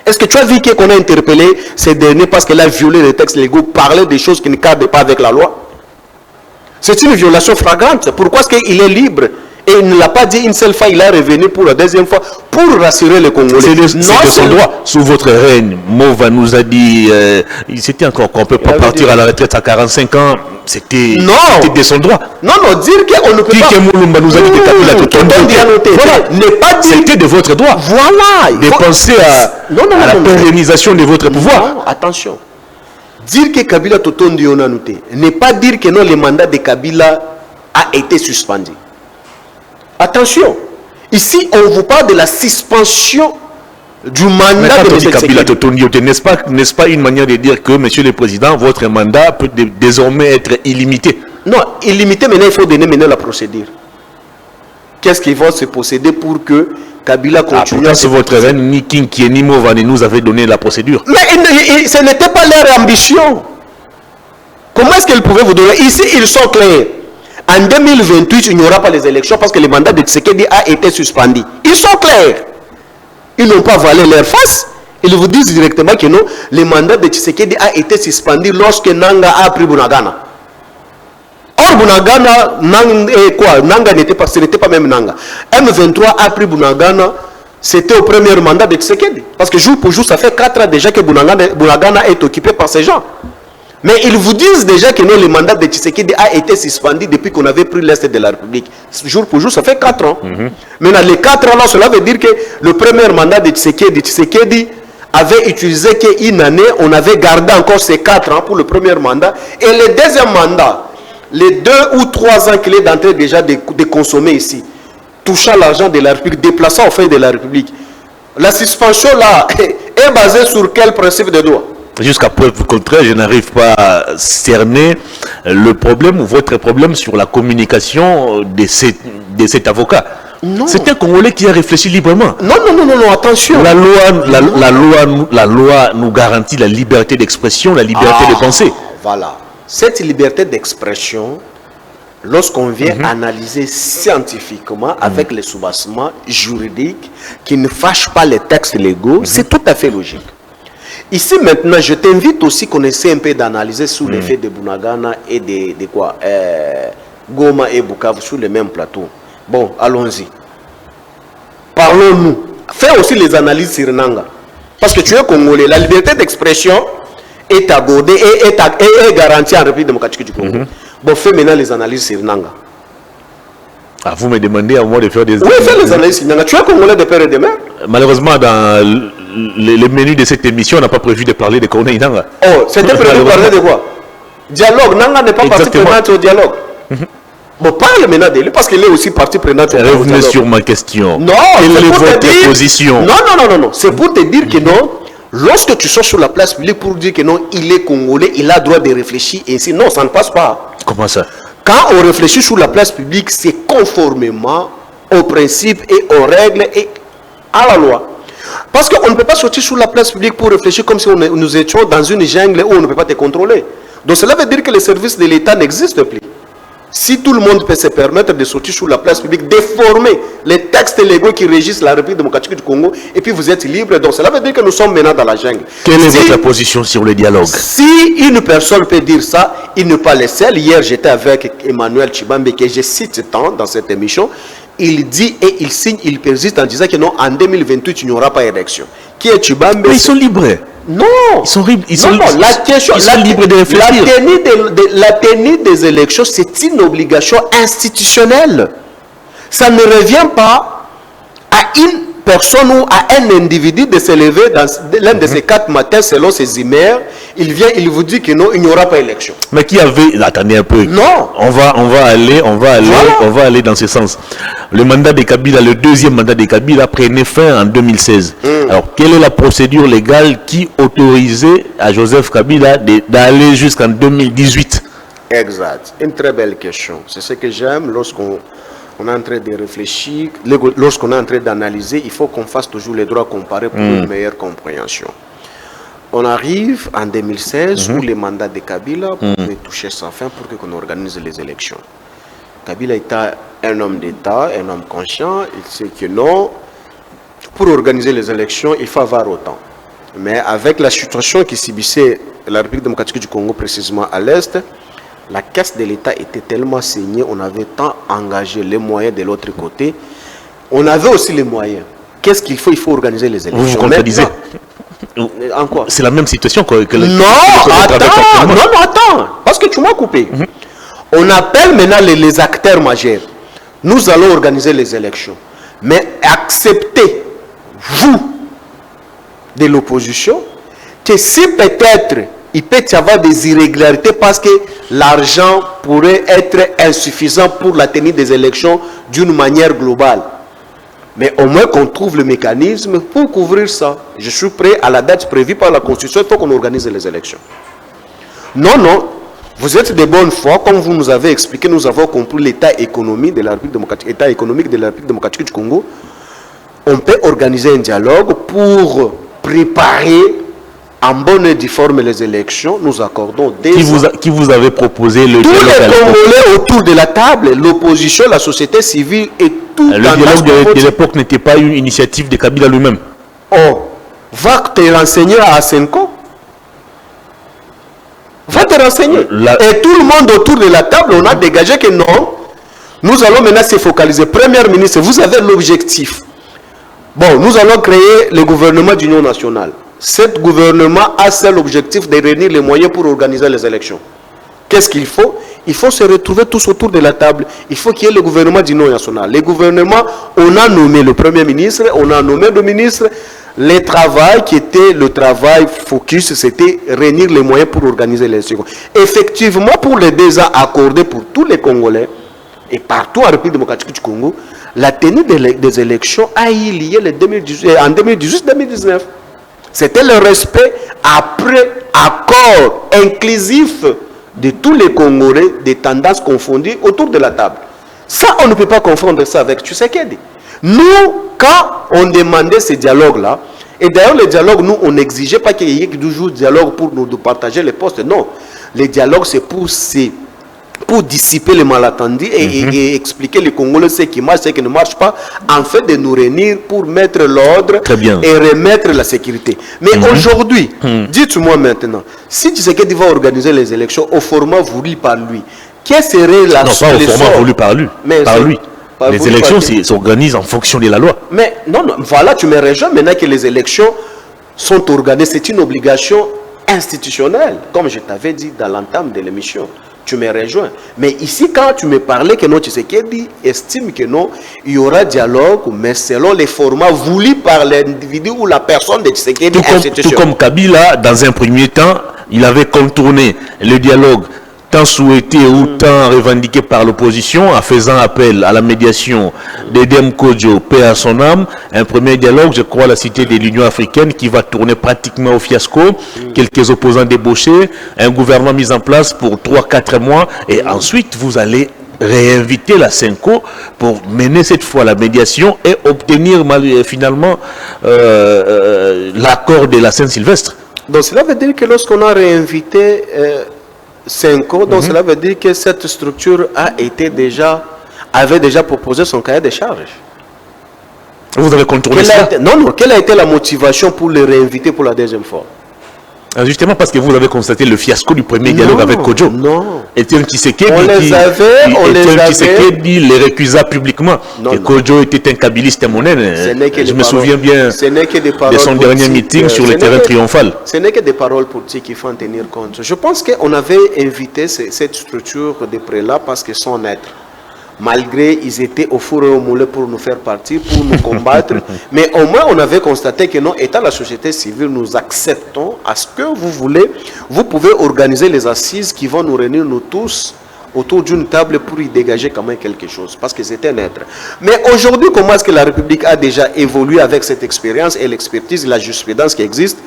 Est-ce que tu as vu qu'on a interpellé ces derniers parce qu'elle a violé les textes légaux, parlé des choses qui ne cadrent pas avec la loi? C'est une violation flagrante. Pourquoi est-ce qu'il est libre? Et il ne l'a pas dit une seule fois, il est revenu pour la deuxième fois pour rassurer les Congolais. C'est de son droit. Sous votre règne, Mova nous a dit, c'était encore qu'on ne peut pas partir à la retraite à 45 ans. C'était de son droit. Non, dire qu'on ne peut pas. Moulumba nous a dit c'était de votre droit. Voilà. De penser à la pérennisation de votre pouvoir. Non, attention. Dire que Kabila Totondi on a noté n'est pas dire que non, le mandat de Kabila a été suspendu. Attention, ici on vous parle de la suspension du mandat de M. Kabila Totondi, n'est-ce pas une manière de dire que, Monsieur le Président, votre mandat peut désormais être illimité? Non, illimité, maintenant il faut donner la procédure. Qu'est-ce qu'il va se procéder pour que Kabila continue à... Sur votre reine, ni Kinki ni Movani nous avait donné la procédure. Mais ce n'était pas leur ambition. Comment est-ce qu'ils pouvaient vous donner? Ici, ils sont clairs. En 2028, il n'y aura pas les élections parce que le mandat de Tshisekedi a été suspendu. Ils sont clairs. Ils n'ont pas voilé leur face. Ils vous disent directement que non, le mandat de Tshisekedi a été suspendu lorsque Nanga a pris Bunagana. Or, Bunagana, Nanga n'était pas, ce n'était pas même Nanga. M23 a pris Bunagana, c'était au premier mandat de Tshisekedi. Parce que jour pour jour, ça fait 4 ans déjà que Bunagana est occupé par ces gens. Mais ils vous disent déjà que non, le mandat de Tshisekedi a été suspendu depuis qu'on avait pris l'Est de la République. Jour pour jour, ça fait 4 ans. Maintenant, les 4 ans là, cela veut dire que le premier mandat de Tshisekedi avait utilisé qu'une année, on avait gardé encore ces 4 ans pour le premier mandat. Et le deuxième mandat, les 2 ou 3 ans qu'il est en train déjà de consommer ici, touchant l'argent de la République, déplaçant au fait de la République. La suspension là est basée sur quel principe de droit? Jusqu'à preuve contraire, je n'arrive pas à cerner le problème ou votre problème sur la communication de cet avocat. C'est un Congolais qui a réfléchi librement. Non, attention. La loi nous garantit la liberté d'expression, la liberté de penser. Voilà. Cette liberté d'expression, lorsqu'on vient analyser scientifiquement avec les soubassements juridiques qui ne fâchent pas les textes légaux, c'est tout à fait logique. Ici maintenant, je t'invite aussi qu'on essaie un peu d'analyser sous l'effet de Bunagana et de Goma et Bukavu sur le même plateau. Bon, allons-y. Parlons-nous. Fais aussi les analyses sur Nanga. Parce que tu es Congolais. La liberté d'expression est abordée et est garantie en République démocratique du Congo. Bon, fais maintenant les analyses sur Nanga. Ah, vous me demandez à moi de faire des... Oui, fais les analyses sur Nanga. Tu es Congolais de père et de mère. Malheureusement, dans le menu de cette émission, on n'a pas prévu de parler de Corneille Nanga. Oh, c'était prévu de parler de quoi? Dialogue. Nanga n'est pas partie prenante au dialogue. Bon, parle maintenant de lui parce qu'il est aussi partie prenante au dialogue. Revenez sur ma question. Non, quelle est votre position? Non. C'est pour te dire que non, lorsque tu sors sur la place publique pour dire que non, il est Congolais, il a le droit de réfléchir ainsi. Non, ça ne passe pas. Comment ça? Quand on réfléchit sur la place publique, c'est conformément aux principes et aux règles et à la loi. Parce qu'on ne peut pas sortir sur la place publique pour réfléchir comme si nous étions dans une jungle où on ne peut pas te contrôler. Donc cela veut dire que les services de l'État n'existent plus. Si tout le monde peut se permettre de sortir sur la place publique, déformer les textes légaux qui régissent la République démocratique du Congo, et puis vous êtes libre, donc cela veut dire que nous sommes maintenant dans la jungle. Quelle est votre position sur le dialogue? Si une personne peut dire ça, il n'est pas le seul. Hier, j'étais avec Emmanuel Tshibambe, que je cite tant dans cette émission. Il dit et il signe, il persiste en disant que non, en 2028, il n'y aura pas d'élection. Qui est Tshibambe? Mais ils sont libres. Non, ils sont libres de réfléchir. La tenue des élections, c'est une obligation institutionnelle. Ça ne revient pas à une personne ou à un individu de se lever dans l'un de ces 4 matins selon ses emails, il vient, il vous dit que non, il n'y aura pas élection. Mais qui avait... Attendez un peu. Non. On va aller dans ce sens. Le mandat de Kabila, le deuxième mandat de Kabila prenait fin en 2016. Alors, quelle est la procédure légale qui autorisait à Joseph Kabila d'aller jusqu'en 2018? Exact. Une très belle question. C'est ce que j'aime lorsqu'on est en train de réfléchir, lorsqu'on est en train d'analyser, il faut qu'on fasse toujours les droits comparés pour une meilleure compréhension. On arrive en 2016 où le mandat de Kabila pouvait toucher sa fin pour qu'on organise les élections. Kabila était un homme d'État, un homme conscient, il sait que non, pour organiser les élections, il faut avoir autant. Mais avec la situation qui subissait la République démocratique du Congo, précisément à l'Est, la caisse de l'État était tellement saignée, on avait tant engagé les moyens de l'autre côté. On avait aussi les moyens. Qu'est-ce qu'il faut? Il faut organiser les élections. Vous vous contredisez. En quoi? C'est la même situation que non, attends. Parce que tu m'as coupé. On appelle maintenant les acteurs majeurs. Nous allons organiser les élections. Mais acceptez, vous, de l'opposition, que si peut-être il peut y avoir des irrégularités parce que l'argent pourrait être insuffisant pour la tenue des élections d'une manière globale. Mais au moins qu'on trouve le mécanisme pour couvrir ça. Je suis prêt à la date prévue par la Constitution, il faut qu'on organise les élections. Non, vous êtes de bonne foi, comme vous nous avez expliqué, nous avons compris l'état économique de la République démocratique du Congo. On peut organiser un dialogue pour préparer en bonne et due forme les élections. Nous accordons des... Qui vous avait proposé le tous dialogue? Tous les Congolais autour de la table, l'opposition, la société civile et tout. Le dialogue de l'époque n'était pas une initiative de Kabila lui-même. Oh, va te renseigner à Asenko. Va te renseigner. Et tout le monde autour de la table, on a dégagé que non. Nous allons maintenant se focaliser. Première ministre, vous avez l'objectif. Bon, nous allons créer le gouvernement d'union nationale. Cet gouvernement a seul objectif de réunir les moyens pour organiser les élections. Qu'est-ce qu'il faut? Il faut se retrouver tous autour de la table. Il faut qu'il y ait le gouvernement d'union nationale. Le gouvernement, on a nommé le premier ministre, on a nommé le ministre. Le travail qui était le travail focus, c'était réunir les moyens pour organiser les élections. Effectivement, pour les 2 ans accordés pour tous les Congolais, et partout en République démocratique du Congo, la tenue des élections a eu lieu en 2018-2019. C'était le respect après accord inclusif de tous les Congolais, des tendances confondues autour de la table. Ça, on ne peut pas confondre ça avec Tshisekedi. Nous, quand on demandait ce dialogue-là, et d'ailleurs le dialogue, nous, on n'exigeait pas qu'il y ait toujours dialogue pour nous de partager les postes. Non, le dialogue, c'est pour dissiper les malentendus et expliquer les Congolais ce qui marche, ce qui ne marche pas, en fait de nous réunir pour mettre l'ordre et remettre la sécurité. Mais aujourd'hui, dites-moi maintenant, si Tshisekedi va organiser les élections au format voulu par lui, quelle serait la solution? Non, pas au format voulu par lui. Par lui. Les élections s'organisent en fonction de la loi. Mais non, voilà, tu me rejoins maintenant que les élections sont organisées. C'est une obligation institutionnelle, comme je t'avais dit dans l'entame de l'émission. Tu me rejoins. Mais ici, quand tu me parlais que non, Tshisekedi estime que non, il y aura dialogue, mais selon les formats voulus par l'individu ou la personne de Tshisekedi. Tout comme Kabila, dans un premier temps, il avait contourné le dialogue tant souhaité ou tant revendiqué par l'opposition en faisant appel à la médiation d'Edem Kodjo, paix à son âme. Un premier dialogue, je crois, à la cité de l'Union africaine qui va tourner pratiquement au fiasco. Quelques opposants débauchés, un gouvernement mis en place pour 3-4 mois et ensuite vous allez réinviter la Senko pour mener cette fois la médiation et obtenir finalement l'accord de la Saint-Sylvestre. Donc cela veut dire que lorsqu'on a réinvité Senko, donc cela veut dire que cette structure avait déjà proposé son cahier de charges. Vous avez contourné ça? Quelle a été la motivation pour le réinviter pour la deuxième fois? Justement parce que vous avez constaté le fiasco du premier dialogue avec Kodjo. Non. Etienne Tshisekedi les récusa publiquement. Que Kodjo était un kabiliste monnaie. Je me souviens bien de son dernier meeting sur le terrain triomphal. Ce n'est que des paroles politiques qu'il faut en tenir compte. Je pense qu'on avait invité cette structure de prélats parce qu'ils sont maîtres. malgré ils étaient au four et au moulin pour nous faire partir, pour nous combattre. Mais au moins, on avait constaté que non, étant la société civile, nous acceptons à ce que vous voulez. Vous pouvez organiser les assises qui vont nous réunir, nous tous, autour d'une table pour y dégager quand même quelque chose, parce que c'était neutre. Mais aujourd'hui, comment est-ce que la République a déjà évolué avec cette expérience et l'expertise, la jurisprudence qui existe?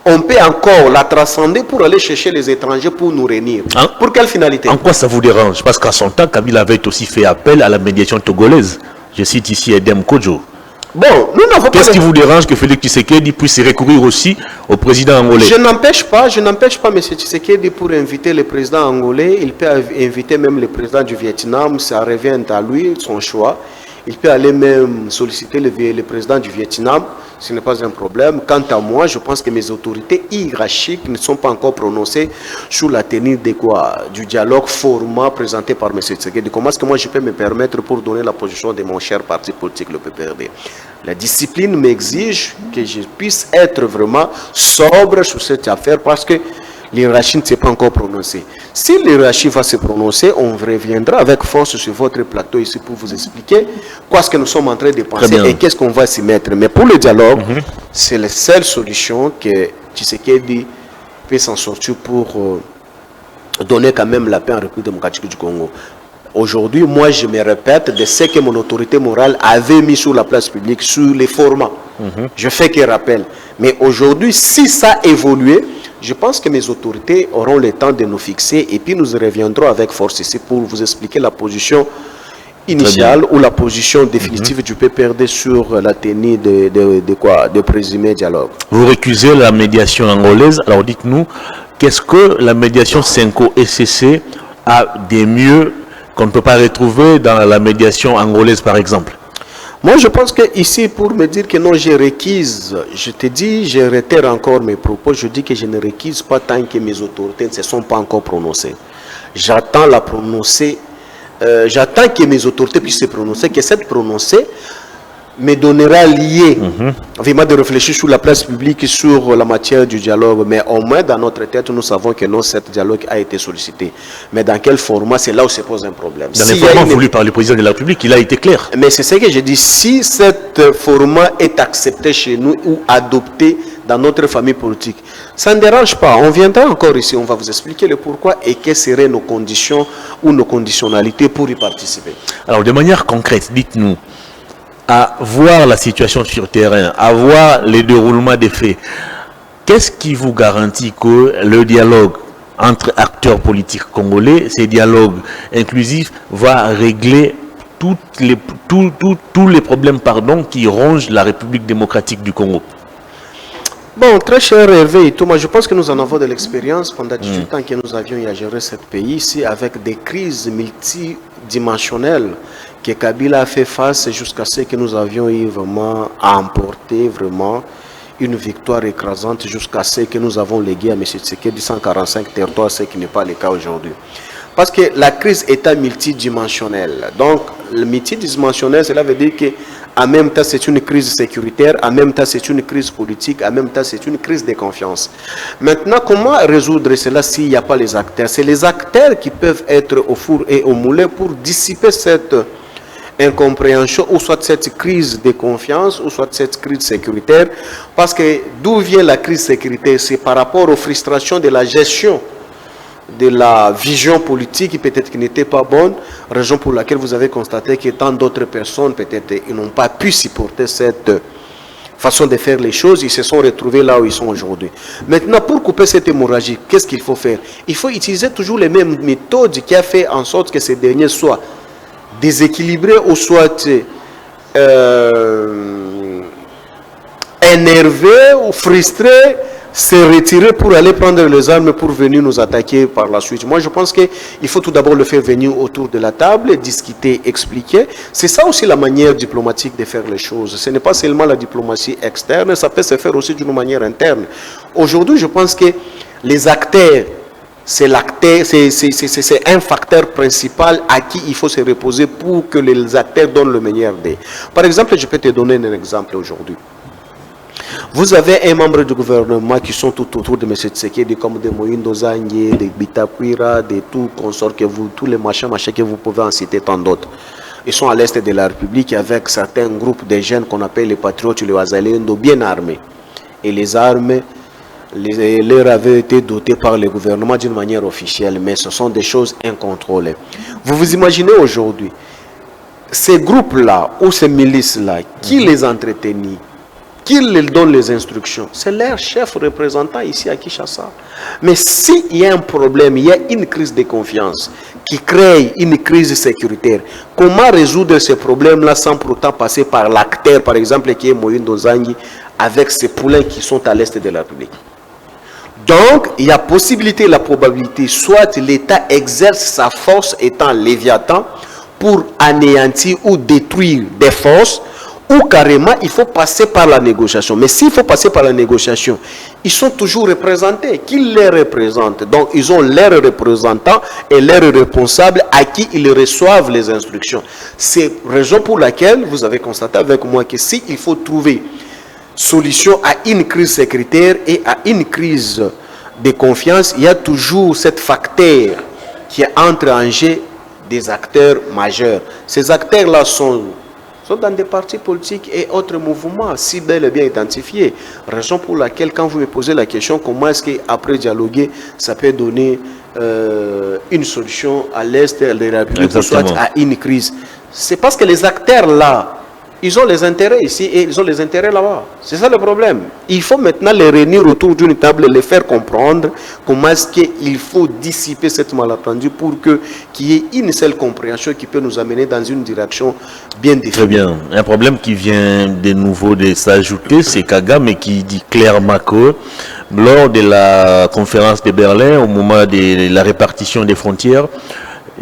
On peut encore la transcender pour aller chercher les étrangers pour nous réunir. Hein? Pour quelle finalité? En quoi ça vous dérange? Parce qu'à son temps, Kabila avait aussi fait appel à la médiation togolaise. Je cite ici Edem Kodjo. Bon, nous n'avons pas... Qu'est-ce qui vous dérange que Félix Tshisekedi puisse recourir aussi au président angolais? Je n'empêche pas M. Tshisekedi pour inviter le président angolais. Il peut inviter même le président du Vietnam, ça revient à lui, son choix. Il peut aller même solliciter le président du Vietnam, ce n'est pas un problème. Quant à moi, je pense que mes autorités hiérarchiques ne sont pas encore prononcées sur la tenue du dialogue format présenté par M. Tshisekedi. Comment est-ce que moi je peux me permettre pour donner la position de mon cher parti politique, le PPRD? La discipline m'exige que je puisse être vraiment sobre sur cette affaire parce que l'hierarchie ne s'est pas encore prononcée. Si l'hierarchie va se prononcer, on reviendra avec force sur votre plateau ici pour vous expliquer quoi ce que nous sommes en train de penser et qu'est-ce qu'on va s'y mettre. Mais pour le dialogue, c'est la seule solution que Tshisekedi peut s'en sortir pour donner quand même la paix en République démocratique du Congo. Aujourd'hui, moi, je me répète de ce que mon autorité morale avait mis sur la place publique, sur les formats. Je fais que rappel. Mais aujourd'hui, si ça a évolué, je pense que mes autorités auront le temps de nous fixer et puis nous reviendrons avec force ici pour vous expliquer la position initiale ou la position définitive du PPRD sur la tenue de présumé dialogue. Vous récusez la médiation angolaise. Alors dites-nous, qu'est-ce que la médiation Senko-SCC a de mieux qu'on ne peut pas retrouver dans la médiation angolaise par exemple? Moi, je pense que ici, pour me dire que non, j'ai requise, je te dis, je réitère encore mes propos, je dis que je ne requise pas tant que mes autorités ne se sont pas encore prononcées. J'attends la prononcer, j'attends que mes autorités puissent se prononcer, que cette prononcée me donnera lié, vraiment de réfléchir sur la place publique, sur la matière du dialogue. Mais au moins, dans notre tête, nous savons que non, cet dialogue a été sollicité. Mais dans quel format, c'est là où se pose un problème. Dans les formats voulus par le président de la République, il a été clair. Mais c'est ce que je dis. Si cet format est accepté chez nous ou adopté dans notre famille politique, ça ne dérange pas. On viendra encore ici, on va vous expliquer le pourquoi et quelles seraient nos conditions ou nos conditionnalités pour y participer. Alors, de manière concrète, dites-nous, à voir la situation sur terrain, à voir les déroulements des faits, qu'est-ce qui vous garantit que le dialogue entre acteurs politiques congolais, ces dialogues inclusifs, va régler tous les problèmes qui rongent la République démocratique du Congo? Bon, très cher Hervé, Thomas, je pense que nous en avons de l'expérience pendant 18 ans que nous avions à gérer ce pays ici avec des crises multidimensionnelles que Kabila a fait face jusqu'à ce que nous avions eu vraiment à emporter vraiment une victoire écrasante jusqu'à ce que nous avons légué à M. Tshisekedi 145 territoires, ce qui n'est pas le cas aujourd'hui. Parce que la crise est multidimensionnelle. Donc, le multidimensionnel, cela veut dire que en même temps, c'est une crise sécuritaire, en même temps, c'est une crise politique, en même temps, c'est une crise de confiance. Maintenant, comment résoudre cela s'il n'y a pas les acteurs? C'est les acteurs qui peuvent être au four et au moulin pour dissiper cette incompréhension, ou soit cette crise de confiance, ou soit cette crise sécuritaire. Parce que d'où vient la crise sécuritaire? C'est par rapport aux frustrations de la gestion de la vision politique qui peut-être qui n'était pas bonne, raison pour laquelle vous avez constaté que tant d'autres personnes peut-être ils n'ont pas pu supporter cette façon de faire les choses, ils se sont retrouvés là où ils sont aujourd'hui. Maintenant, pour couper cette hémorragie, qu'est-ce qu'il faut faire? Il faut utiliser toujours les mêmes méthodes qui a fait en sorte que ces derniers soient déséquilibrés ou soit énervés ou frustrés, se retirer pour aller prendre les armes pour venir nous attaquer par la suite. Moi, je pense qu'il faut tout d'abord le faire venir autour de la table, discuter, expliquer. C'est ça aussi la manière diplomatique de faire les choses. Ce n'est pas seulement la diplomatie externe, ça peut se faire aussi d'une manière interne. Aujourd'hui, je pense que les acteurs, c'est un facteur principal à qui il faut se reposer pour que les acteurs donnent le meilleur d'eux. Par exemple, je peux te donner un exemple aujourd'hui. Vous avez un membre du gouvernement qui sont tout autour de M. Tshisekedi, comme de Moïndo Zangé, de Bitakwira, de tout consort que vous, tous les machins que vous pouvez en citer tant d'autres. Ils sont à l'est de la République avec certains groupes de jeunes qu'on appelle les patriotes, les Wazalendo, bien armés. Et les armes leur avaient été dotées par le gouvernement d'une manière officielle, mais ce sont des choses incontrôlées. Vous vous imaginez aujourd'hui, ces groupes-là ou ces milices-là, qui les entretenait, qui leur donne les instructions? C'est leur chef représentant ici à Kinshasa. Mais s'il y a un problème, il y a une crise de confiance qui crée une crise sécuritaire, comment résoudre ce problème-là sans pourtant passer par l'acteur, par exemple, qui est Moïndo Zangé, avec ces poulains qui sont à l'est de la République? Donc, il y a possibilité, la probabilité, soit l'État exerce sa force étant Léviathan pour anéantir ou détruire des forces, ou carrément il faut passer par la négociation. Mais s'il faut passer par la négociation, ils sont toujours représentés. Qui les représente? Donc ils ont leurs représentants et leurs responsables à qui ils reçoivent les instructions. C'est la raison pour laquelle vous avez constaté avec moi que s'il faut trouver solution à une crise sécuritaire et à une crise de confiance, il y a toujours cet facteur qui entre en jeu des acteurs majeurs. Ces acteurs-là sont dans des partis politiques et autres mouvements, si bel et bien identifiés. Raison pour laquelle, quand vous me posez la question, comment est-ce qu'après dialoguer, ça peut donner une solution à l'Est de la République, ou soit à une crise? C'est parce que les acteurs-là, ils ont les intérêts ici et ils ont les intérêts là-bas. C'est ça le problème. Il faut maintenant les réunir autour d'une table et les faire comprendre comment est-ce qu'il faut dissiper cette malentendu pour qu'il y ait une seule compréhension qui peut nous amener dans une direction bien définie. Très bien. Un problème qui vient de nouveau de s'ajouter, c'est Kagame qui dit clairement que lors de la conférence de Berlin, au moment de la répartition des frontières,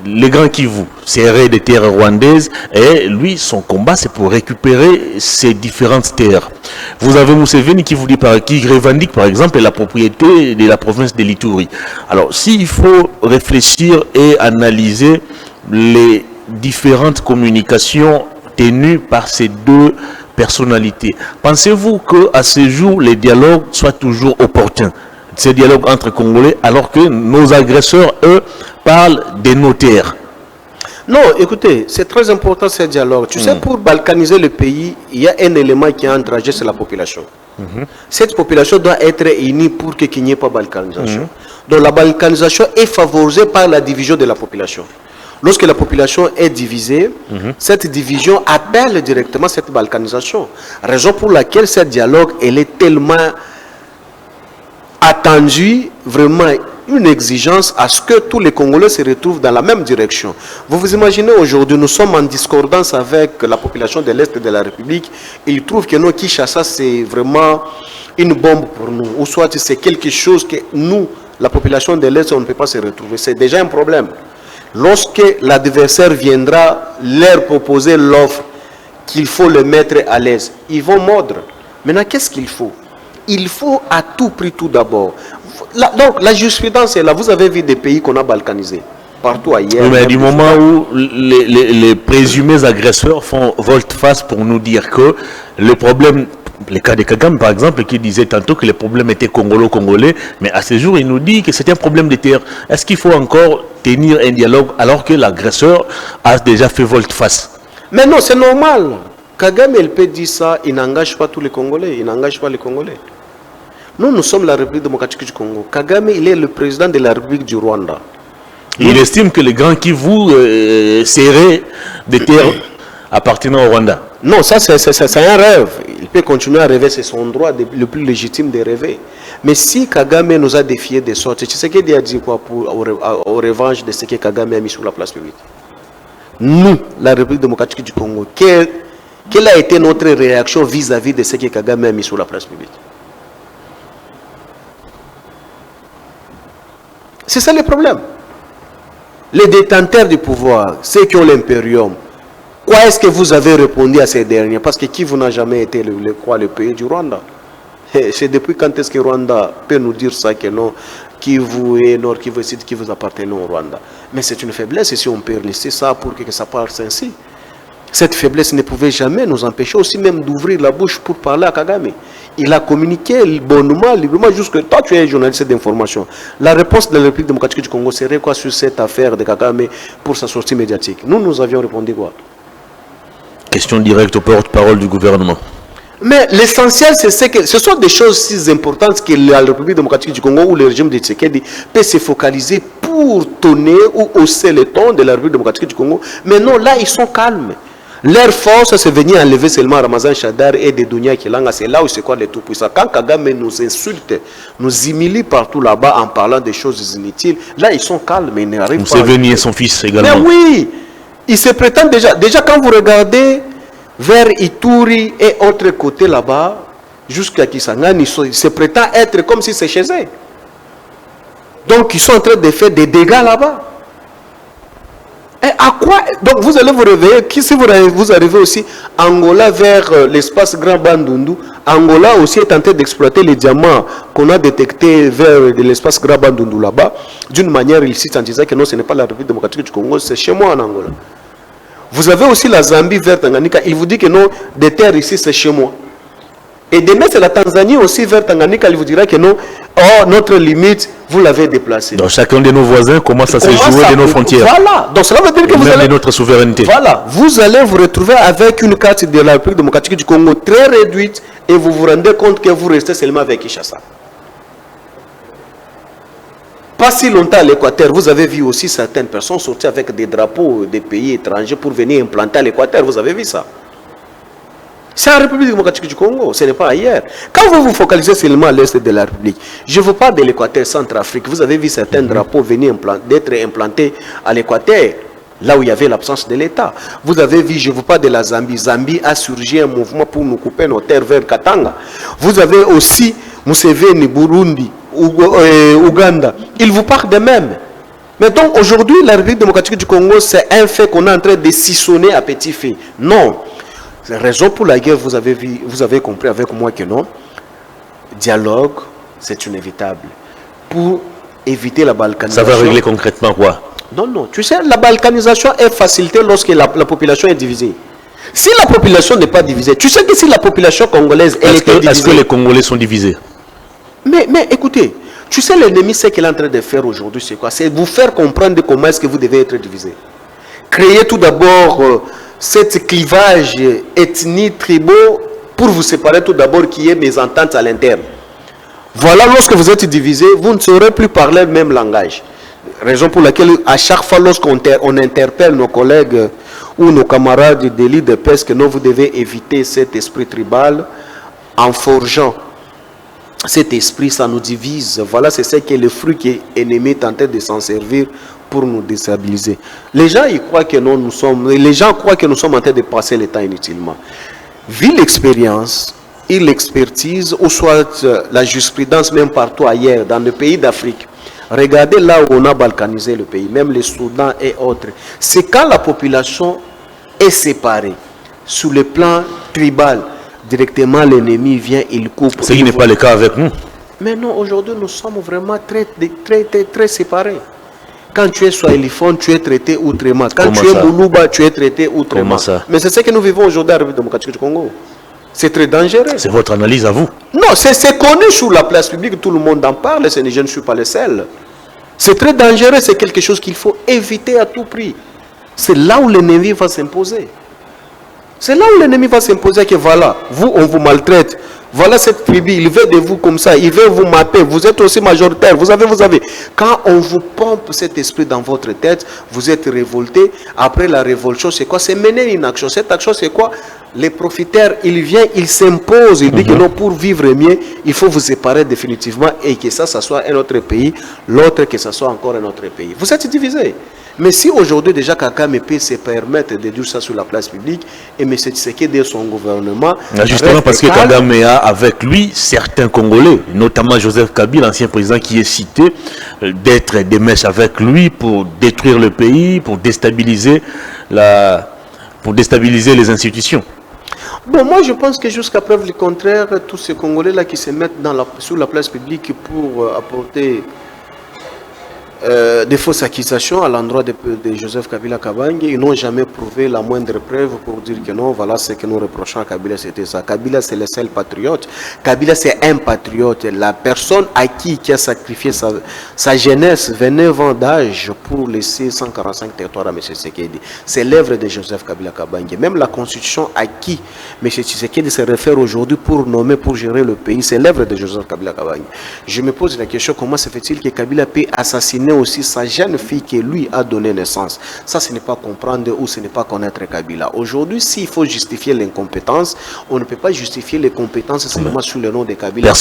les grands Kivu, c'est des terres rwandaises, et lui, son combat, c'est pour récupérer ces différentes terres. Vous avez Museveni qui revendique par exemple la propriété de la province de l'Ituri. Alors, s'il faut réfléchir et analyser les différentes communications tenues par ces deux personnalités, pensez-vous qu'à ce jour, les dialogues soient toujours opportuns? Ces dialogues entre Congolais, alors que nos agresseurs, eux, parlent des notaires. Non, écoutez, c'est très important ce dialogue. Tu sais, pour balkaniser le pays, il y a un élément qui est entragé, c'est la population. Cette population doit être unie pour qu'il n'y ait pas de balkanisation. Donc la balkanisation est favorisée par la division de la population. Lorsque la population est divisée, cette division appelle directement cette balkanisation. Raison pour laquelle ce dialogue, elle est tellement attendu, vraiment une exigence à ce que tous les Congolais se retrouvent dans la même direction. Vous vous imaginez aujourd'hui, nous sommes en discordance avec la population de l'Est de la République. Ils trouvent que nous, Kinshasa, c'est vraiment une bombe pour nous. Ou soit c'est quelque chose que nous, la population de l'Est, on ne peut pas se retrouver. C'est déjà un problème. Lorsque l'adversaire viendra leur proposer l'offre qu'il faut le mettre à l'aise, ils vont mordre. Maintenant, qu'est-ce qu'il faut? Il faut à tout prix tout d'abord. Donc la jurisprudence est là. Vous avez vu des pays qu'on a balkanisés partout ailleurs. Oui, mais du moment où les présumés agresseurs font volte-face pour nous dire que le problème, le cas de Kagame par exemple, qui disait tantôt que le problème était congolo-congolais, mais à ce jour il nous dit que c'est un problème de terre. Est-ce qu'il faut encore tenir un dialogue alors que l'agresseur a déjà fait volte-face? Mais non, c'est normal. Kagame, il peut dire ça, il n'engage pas tous les Congolais, il n'engage pas les Congolais. Nous sommes la République démocratique du Congo. Kagame, il est le président de la République du Rwanda. Il estime que les grands Kivu seraient des terres appartenant au Rwanda. Non, ça c'est un rêve. Il peut continuer à rêver, c'est son droit le plus légitime de rêver. Mais si Kagame nous a défié de sorte, tu sais qu'il a dit quoi au revanche de ce que Kagame a mis sur la place publique? Nous, la République démocratique du Congo, quelle a été notre réaction vis-à-vis de ce que Kagame a mis sur la place publique? C'est ça le problème. Les détenteurs du pouvoir, ceux qui ont l'impérium, quoi est-ce que vous avez répondu à ces derniers? Parce que Kivu n'a jamais été le pays du Rwanda. C'est depuis quand est-ce que Rwanda peut nous dire ça que non, Kivu est Nord, Kivu est Sud, qui vous appartient au Rwanda? Mais c'est une faiblesse si on peut laisser ça pour que ça parte ainsi. Cette faiblesse ne pouvait jamais nous empêcher aussi même d'ouvrir la bouche pour parler à Kagame. Il a communiqué bonnement, librement, jusque toi, tu es journaliste d'information. La réponse de la République démocratique du Congo serait quoi sur cette affaire de Kagame pour sa sortie médiatique? Nous avions répondu quoi? Question directe au porte-parole du gouvernement. Mais l'essentiel, c'est que ce sont des choses si importantes que la République démocratique du Congo ou le régime de Tshisekedi peut se focaliser pour tonner ou hausser le ton de la République démocratique du Congo. Mais non, là, ils sont calmes. Leur force, c'est venir enlever seulement Ramazan Chadar et des Dounia Kilanga. C'est là où c'est quoi les tout-puissants. Quand Kagame nous insulte, nous humilie partout là-bas en parlant des choses inutiles, là, ils sont calmes, mais ils n'arrivent pas. Museveni et son fils également. Mais oui, ils se prétendent déjà. Déjà, quand vous regardez vers Ituri et autres côtés là-bas, jusqu'à Kisangani, ils se prétendent être comme si c'est chez eux. Donc, ils sont en train de faire des dégâts là-bas. Et à quoi? Donc vous allez vous réveiller, si vous arrivez aussi Angola vers l'espace Grand Bandundu, Angola aussi est en train d'exploiter les diamants qu'on a détectés vers l'espace Grand Bandundu là-bas, d'une manière illicite en disant que non, ce n'est pas la République démocratique du Congo, c'est chez moi en Angola. Vous avez aussi la Zambie vers Tanganyika, il vous dit que non, des terres ici c'est chez moi. Et demain c'est la Tanzanie aussi vers Tanganyika, il vous dira que non, oh, notre limite, vous l'avez déplacée. Donc chacun de nos voisins commence à se jouer de nos frontières. Voilà, donc cela veut dire que vous allez... de notre souveraineté. Voilà, vous allez vous retrouver avec une carte de la République démocratique du Congo très réduite et vous vous rendez compte que vous restez seulement avec Kinshasa. Pas si longtemps à l'Équateur, vous avez vu aussi certaines personnes sortir avec des drapeaux des pays étrangers pour venir implanter à l'Équateur, vous avez vu ça? C'est la République démocratique du Congo, ce n'est pas ailleurs. Quand vous vous focalisez seulement à l'est de la République, je ne veux pas de l'Équateur Centrafrique, vous avez vu certains drapeaux venir d'être implantés à l'Équateur, là où il y avait l'absence de l'État. Vous avez vu, je ne veux pas de la Zambie, Zambie a surgi un mouvement pour nous couper nos terres vers Katanga. Vous avez aussi Museveni, Burundi, Ouganda, ils vous parlent de même. Mais donc aujourd'hui, la République démocratique du Congo, c'est un fait qu'on est en train de sissonner à petit feu. Non. C'est la raison pour laquelle vous avez compris avec moi que non. Dialogue, c'est inévitable. Pour éviter la balkanisation. Ça va régler concrètement quoi? Non, non. Tu sais, la balkanisation est facilitée lorsque la population est divisée. Si la population n'est pas divisée, tu sais que si la population congolaise était divisée... Est-ce que les Congolais sont divisés? Mais écoutez, tu sais l'ennemi, ce qu'il est en train de faire aujourd'hui, c'est quoi? C'est vous faire comprendre comment est-ce que vous devez être divisé. Créer tout d'abord... cette clivage ethnique tribaux pour vous séparer tout d'abord qu'il y ait mes ententes à l'interne. Voilà, lorsque vous êtes divisé, vous ne saurez plus parler le même langage. Raison pour laquelle à chaque fois lorsqu'on interpelle nos collègues ou nos camarades de l'île de pesque, non, vous devez éviter cet esprit tribal en forgeant cet esprit, ça nous divise. Voilà, c'est ce qui est le fruit qui est ennemi tenté de s'en servir pour nous déstabiliser. Les gens ils croient que non, les gens croient que nous sommes en train de passer le temps inutilement. Vu l'expérience et l'expertise, ou soit la jurisprudence même partout ailleurs, dans les pays d'Afrique, regardez là où on a balkanisé le pays, même les Soudan et autres. C'est quand la population est séparée, sur le plan tribal, directement l'ennemi vient, il coupe. Ce qui n'est pas le cas avec nous. Mais non, aujourd'hui nous sommes vraiment très séparés. Quand tu es Swahiliphone, tu es traité outrement. Quand tu es Moulouba, tu es traité outrement. Mais c'est ce que nous vivons aujourd'hui à la République démocratique du Congo. C'est très dangereux. C'est votre analyse à vous? Non, c'est connu sur la place publique, tout le monde en parle, je ne suis pas le seul. C'est très dangereux, c'est quelque chose qu'il faut éviter à tout prix. C'est là où l'ennemi va s'imposer. C'est là où l'ennemi va s'imposer que voilà, vous, on vous maltraite. Voilà cette tribu, il veut de vous comme ça, il veut vous mater, vous êtes aussi majoritaire, vous avez. Quand on vous pompe cet esprit dans votre tête, vous êtes révolté. Après la révolution, c'est quoi? C'est mener une action. Cette action, c'est quoi? Les profiteurs, il vient, il s'impose, il dit que non, pour vivre mieux, il faut vous séparer définitivement et que ça soit un autre pays, l'autre que ça soit encore un autre pays. Vous êtes divisés. Mais si aujourd'hui déjà Kagame peut se permettre de dire ça sur la place publique, et M. Tshisekedi et son gouvernement... Justement parce que Kagame a avec lui certains Congolais, notamment Joseph Kabila, l'ancien président qui est cité, d'être des mèches avec lui pour détruire le pays, pour déstabiliser les institutions. Bon, moi je pense que jusqu'à preuve du contraire, tous ces Congolais-là qui se mettent sur la place publique pour apporter des fausses accusations à l'endroit de Joseph Kabila Kabange. Ils n'ont jamais prouvé la moindre preuve pour dire que non, voilà ce que nous reprochons à Kabila, c'était ça. Kabila, c'est le seul patriote. Kabila, c'est un patriote. La personne à qui a sacrifié sa jeunesse, 29 ans d'âge pour laisser 145 territoires à M. Tshisekedi. C'est l'œuvre de Joseph Kabila Kabange. Même la constitution à qui M. Tshisekedi se réfère aujourd'hui pour nommer, pour gérer le pays, c'est l'œuvre de Joseph Kabila Kabange. Je me pose la question, comment se fait-il que Kabila peut assassiner aussi sa jeune fille qui lui a donné naissance? Ça, ce n'est pas comprendre ou ce n'est pas connaître Kabila. Aujourd'hui, s'il faut justifier l'incompétence, on ne peut pas justifier les compétences seulement sous le nom de Kabila.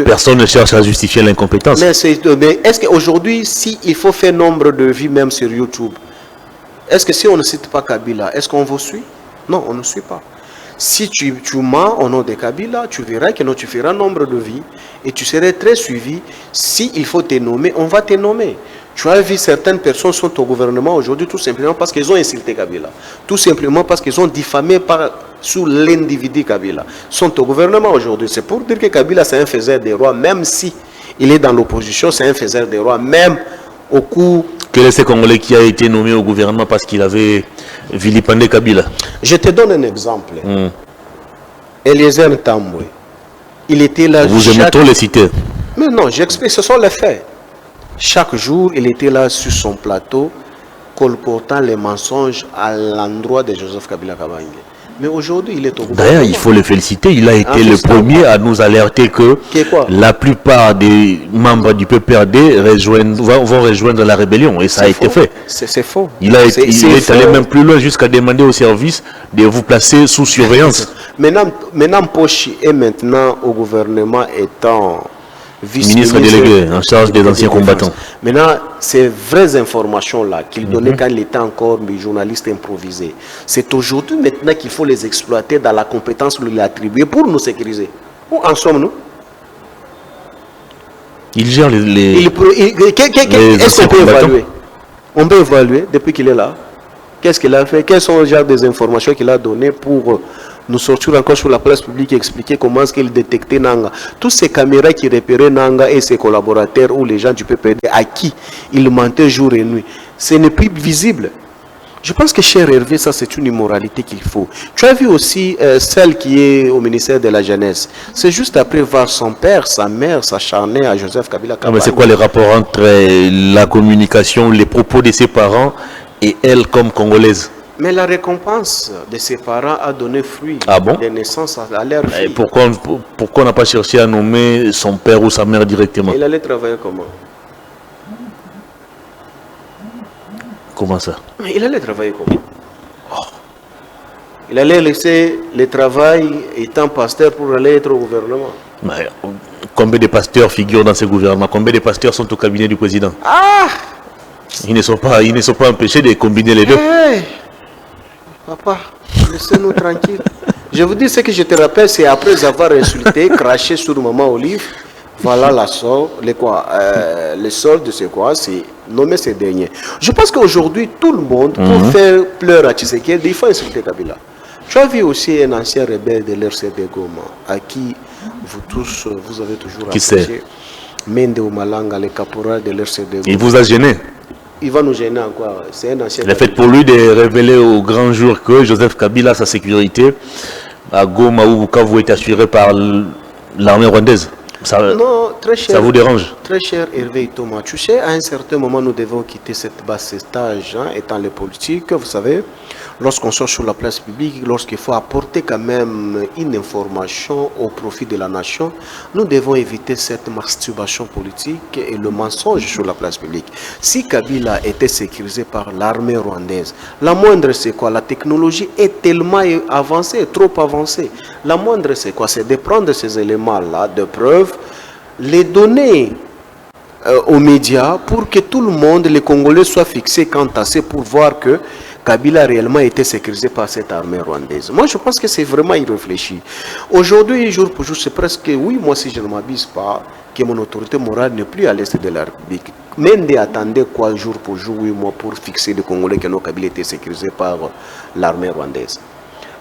Personne ne cherche à justifier l'incompétence. Mais est-ce qu'aujourd'hui, s'il faut faire nombre de vues même sur YouTube, est-ce que si on ne cite pas Kabila, est-ce qu'on vous suit? Non, on ne suit pas. Si tu mens au nom de Kabila, tu verras que non, tu feras nombre de vies et tu serais très suivi. S'il faut te nommer, on va te nommer. Tu as vu certaines personnes sont au gouvernement aujourd'hui tout simplement parce qu'ils ont insulté Kabila. Tout simplement parce qu'ils ont diffamé sous l'individu Kabila. Ils sont au gouvernement aujourd'hui. C'est pour dire que Kabila c'est un faiseur des rois, même si il est dans l'opposition, c'est un faiseur des rois, même au cours... Quel est ce Congolais qui a été nommé au gouvernement parce qu'il avait vilipendé Kabila? Je te donne un exemple. Eliezer Ntambwe. Il était là... Vous aimez trop les citer. Mais non, j'explique, ce sont les faits. Chaque jour, il était là sur son plateau, colportant les mensonges à l'endroit de Joseph Kabila Kabange. Mais aujourd'hui, il est au gouvernement. D'ailleurs, il faut le féliciter. Il a été le premier à nous alerter que la plupart des membres du PPRD vont rejoindre la rébellion. Et ça a été fait. C'est faux. Il est allé même plus loin jusqu'à demander au service de vous placer sous surveillance. Maintenant, Pochi est maintenant au gouvernement étant ministre délégué en charge des anciens combattants. Maintenant, ces vraies informations-là qu'il donnait quand il était encore journaliste improvisé, c'est aujourd'hui maintenant qu'il faut les exploiter dans la compétence lui attribuée pour nous sécuriser. Où en sommes-nous? Il gère les est-ce qu'on peut évaluer? On peut évaluer depuis qu'il est là. Qu'est-ce qu'il a fait? Quelles sont les genres des informations qu'il a données pour nous sortir encore sur la place publique et expliquer comment est-ce qu'il détectait Nanga. Tous ces caméras qui repéraient Nanga et ses collaborateurs ou les gens du PPD à qui il mentait jour et nuit, ce n'est plus visible. Je pense que cher Hervé, ça c'est une immoralité qu'il faut. Tu as vu aussi celle qui est au ministère de la Jeunesse. C'est juste après voir son père, sa mère s'acharner à Joseph Kabila Kabange. Mais c'est quoi les rapports entre la communication, les propos de ses parents et elle comme congolaise? Mais la récompense de ses parents a donné fruit de naissance à leur fille. Pourquoi on n'a pas cherché à nommer son père ou sa mère directement? Il allait travailler comment? Comment ça? Il allait travailler comment? Il allait laisser le travail étant pasteur pour aller être au gouvernement. Mais, combien de pasteurs figurent dans ce gouvernement? Combien de pasteurs sont au cabinet du président? Ils ne sont pas empêchés de combiner les deux. Papa, laissez-nous tranquille. Je vous dis ce que je te rappelle, c'est après avoir insulté, craché sur maman Olive, voilà la solde, le solde c'est quoi? C'est nommer ces derniers. Je pense qu'aujourd'hui, tout le monde, pour faire pleurer à Tshisekedi, il faut insulter Kabila. Tu as vu aussi un ancien rebelle de l'RCD Goma, à qui vous tous, vous avez toujours apprécié. Mende Oumalanga, le caporal de l'RCD Goma. Il vous a gêné? Il va nous gêner encore. C'est un ancien. Il a fait pour lui de révéler au grand jour que Joseph Kabila, sa sécurité à Goma ou Bukavu est assurée par l'armée rwandaise. Non, très cher. Ça vous dérange? Très cher Hervé Thomas. Tu sais, à un certain moment, nous devons quitter cette basse stage, étant les politiques. Vous savez, lorsqu'on sort sur la place publique, lorsqu'il faut apporter quand même une information au profit de la nation, nous devons éviter cette masturbation politique et le mensonge sur la place publique. Si Kabila était sécurisé par l'armée rwandaise, la moindre c'est quoi? La technologie est tellement avancée, trop avancée. La moindre c'est quoi? C'est de prendre ces éléments-là de preuve, les donner aux médias pour que tout le monde, les Congolais, soient fixés quant à ça pour voir que Kabila a réellement été sécurisé par cette armée rwandaise. Moi, je pense que c'est vraiment irréfléchi. Aujourd'hui, jour pour jour, c'est presque, oui, moi, si je ne m'abuse pas, que mon autorité morale n'est plus à l'est de la République. Mende attendait quoi jour pour jour, oui, moi, pour fixer les Congolais que nos Kabila était sécurisé par l'armée rwandaise.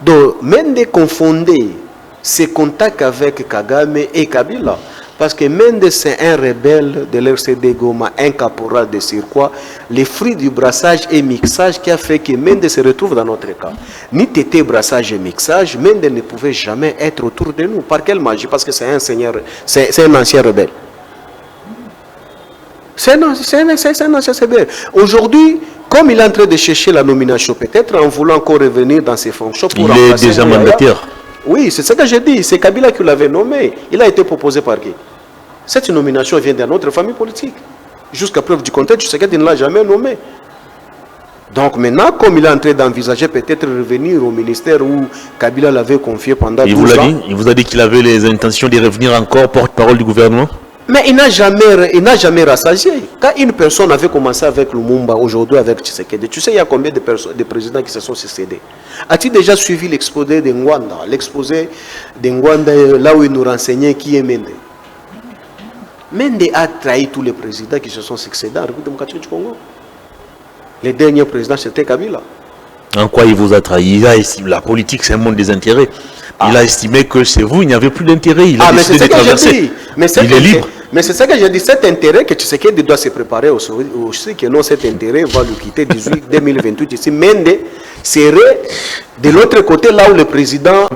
Donc, Mende confondait ses contacts avec Kagame et Kabila. Parce que Mendes, c'est un rebelle de l'RCD Goma, un caporal de Sirkwa. Les fruits du brassage et mixage qui a fait que Mendes se retrouve dans notre cas. Ni tété brassage et mixage, Mendes ne pouvait jamais être autour de nous. Par quelle magie? Parce que c'est un seigneur, c'est un ancien rebelle. C'est un ancien rebelle. Aujourd'hui, comme il est en train de chercher la nomination, peut-être en voulant encore revenir dans ses fonctions pour il est déjà mandataire. Oui, c'est ce que j'ai dit. C'est Kabila qui l'avait nommé. Il a été proposé par qui? Cette nomination vient de notre famille politique. Jusqu'à preuve du contraire, Tshisekedi ne l'a jamais nommé. Donc maintenant, comme il est en train d'envisager peut-être revenir au ministère où Kabila l'avait confié pendant 12 ans. Il vous a dit qu'il avait les intentions de revenir encore porte-parole du gouvernement? Mais il n'a jamais rassasié. Quand une personne avait commencé avec Lumumba, aujourd'hui avec Tshisekedi, tu sais, il y a combien de présidents qui se sont succédés? As-tu déjà suivi l'exposé de Ngwanda? L'exposé de Ngwanda, là où il nous renseignait qui est Mende. Mende a trahi tous les présidents qui se sont succédés en République démocratique du Congo. Les derniers présidents, c'était Kabila. En quoi il vous a trahi? Il a estimé, la politique, c'est un monde des intérêts. Il a estimé que c'est vous, il n'y avait plus d'intérêt. Il a décidé de traverser. Il est libre. Mais c'est ça que j'ai dit, cet intérêt que Tshisekedi doit se préparer aussi, que non, cet intérêt va le quitter 2028 ici. Mende serait de l'autre côté, là où le président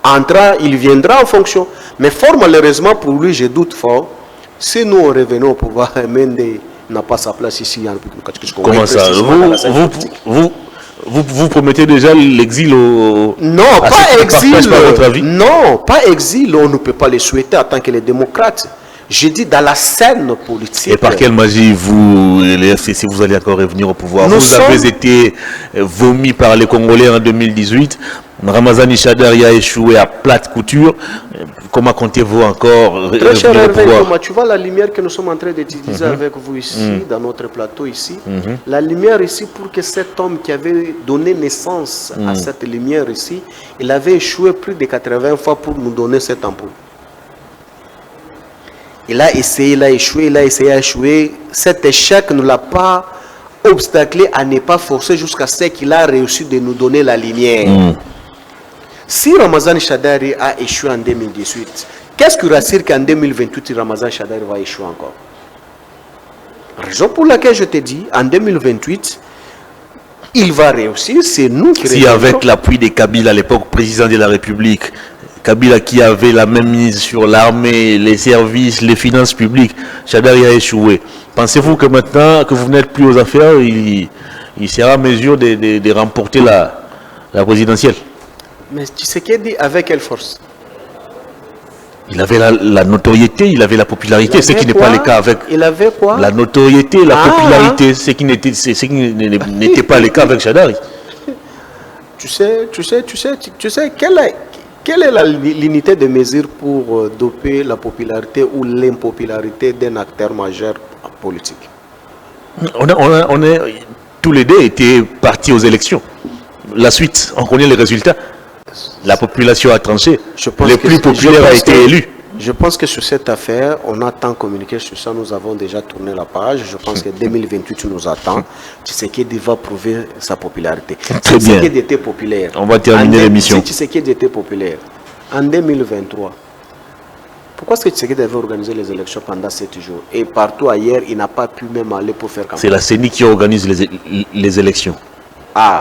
entra, il viendra en fonction. Mais fort malheureusement pour lui, je doute fort, si nous revenons au pouvoir, Mende n'a pas sa place ici en République. Comment ça? Vous promettez déjà l'exil au... Non, pas exil. Non, pas exil. On ne peut pas le souhaiter en tant que les démocrates. Je dis dans la scène politique. Et par quelle magie vous, les FCC, vous allez encore revenir au pouvoir? Vous avez été vomi par les Congolais en 2018. Ramazani Shadari a échoué à plate couture. Comment comptez-vous encore revenir au pouvoir? Tu vois la lumière que nous sommes en train d'utiliser avec vous ici, dans notre plateau ici. La lumière ici, pour que cet homme qui avait donné naissance à cette lumière ici, il avait échoué plus de 80 fois pour nous donner cette ampoule. Il a essayé, il a échoué, il a essayé, il a échoué. Cet échec ne l'a pas obstaclé à ne pas forcer jusqu'à ce qu'il a réussi de nous donner la lumière. Si Ramazani Shadari a échoué en 2018, qu'est-ce qui rassure qu'en 2028, Ramazani Shadari va échouer encore? Raison pour laquelle je te dis, en 2028, il va réussir, c'est nous qui réussissons. Si avec l'appui de Kabila, à l'époque président de la République, Kabila qui avait la même mise sur l'armée, les services, les finances publiques, Shadari a échoué. Pensez-vous que maintenant que vous n'êtes plus aux affaires, il sera en mesure de remporter la présidentielle? Mais tu sais qu'il dit avec quelle force? Il avait la notoriété, il avait la popularité, ce qui n'est pas le cas avec... Il avait quoi? La notoriété, la popularité, ce qui n'était pas le cas avec Shadari. Tu sais, quelle est l'unité de mesure pour doper la popularité ou l'impopularité d'un acteur majeur politique? On est tous les deux étaient partis aux élections. La suite, on connaît les résultats. La population a tranché. Le plus populaire a été élu. Je pense que sur cette affaire, on a tant communiqué sur ça, nous avons déjà tourné la page. Je pense que 2028 nous attend. Tshisekedi va prouver sa popularité. Très bien. Tshisekedi était populaire. On va terminer l'émission. Tshisekedi était populaire. En 2023, pourquoi est-ce que Tshisekedi devait organiser les élections pendant 7 jours? Et partout ailleurs, il n'a pas pu même aller pour faire campagne. C'est la CENI qui organise les élections.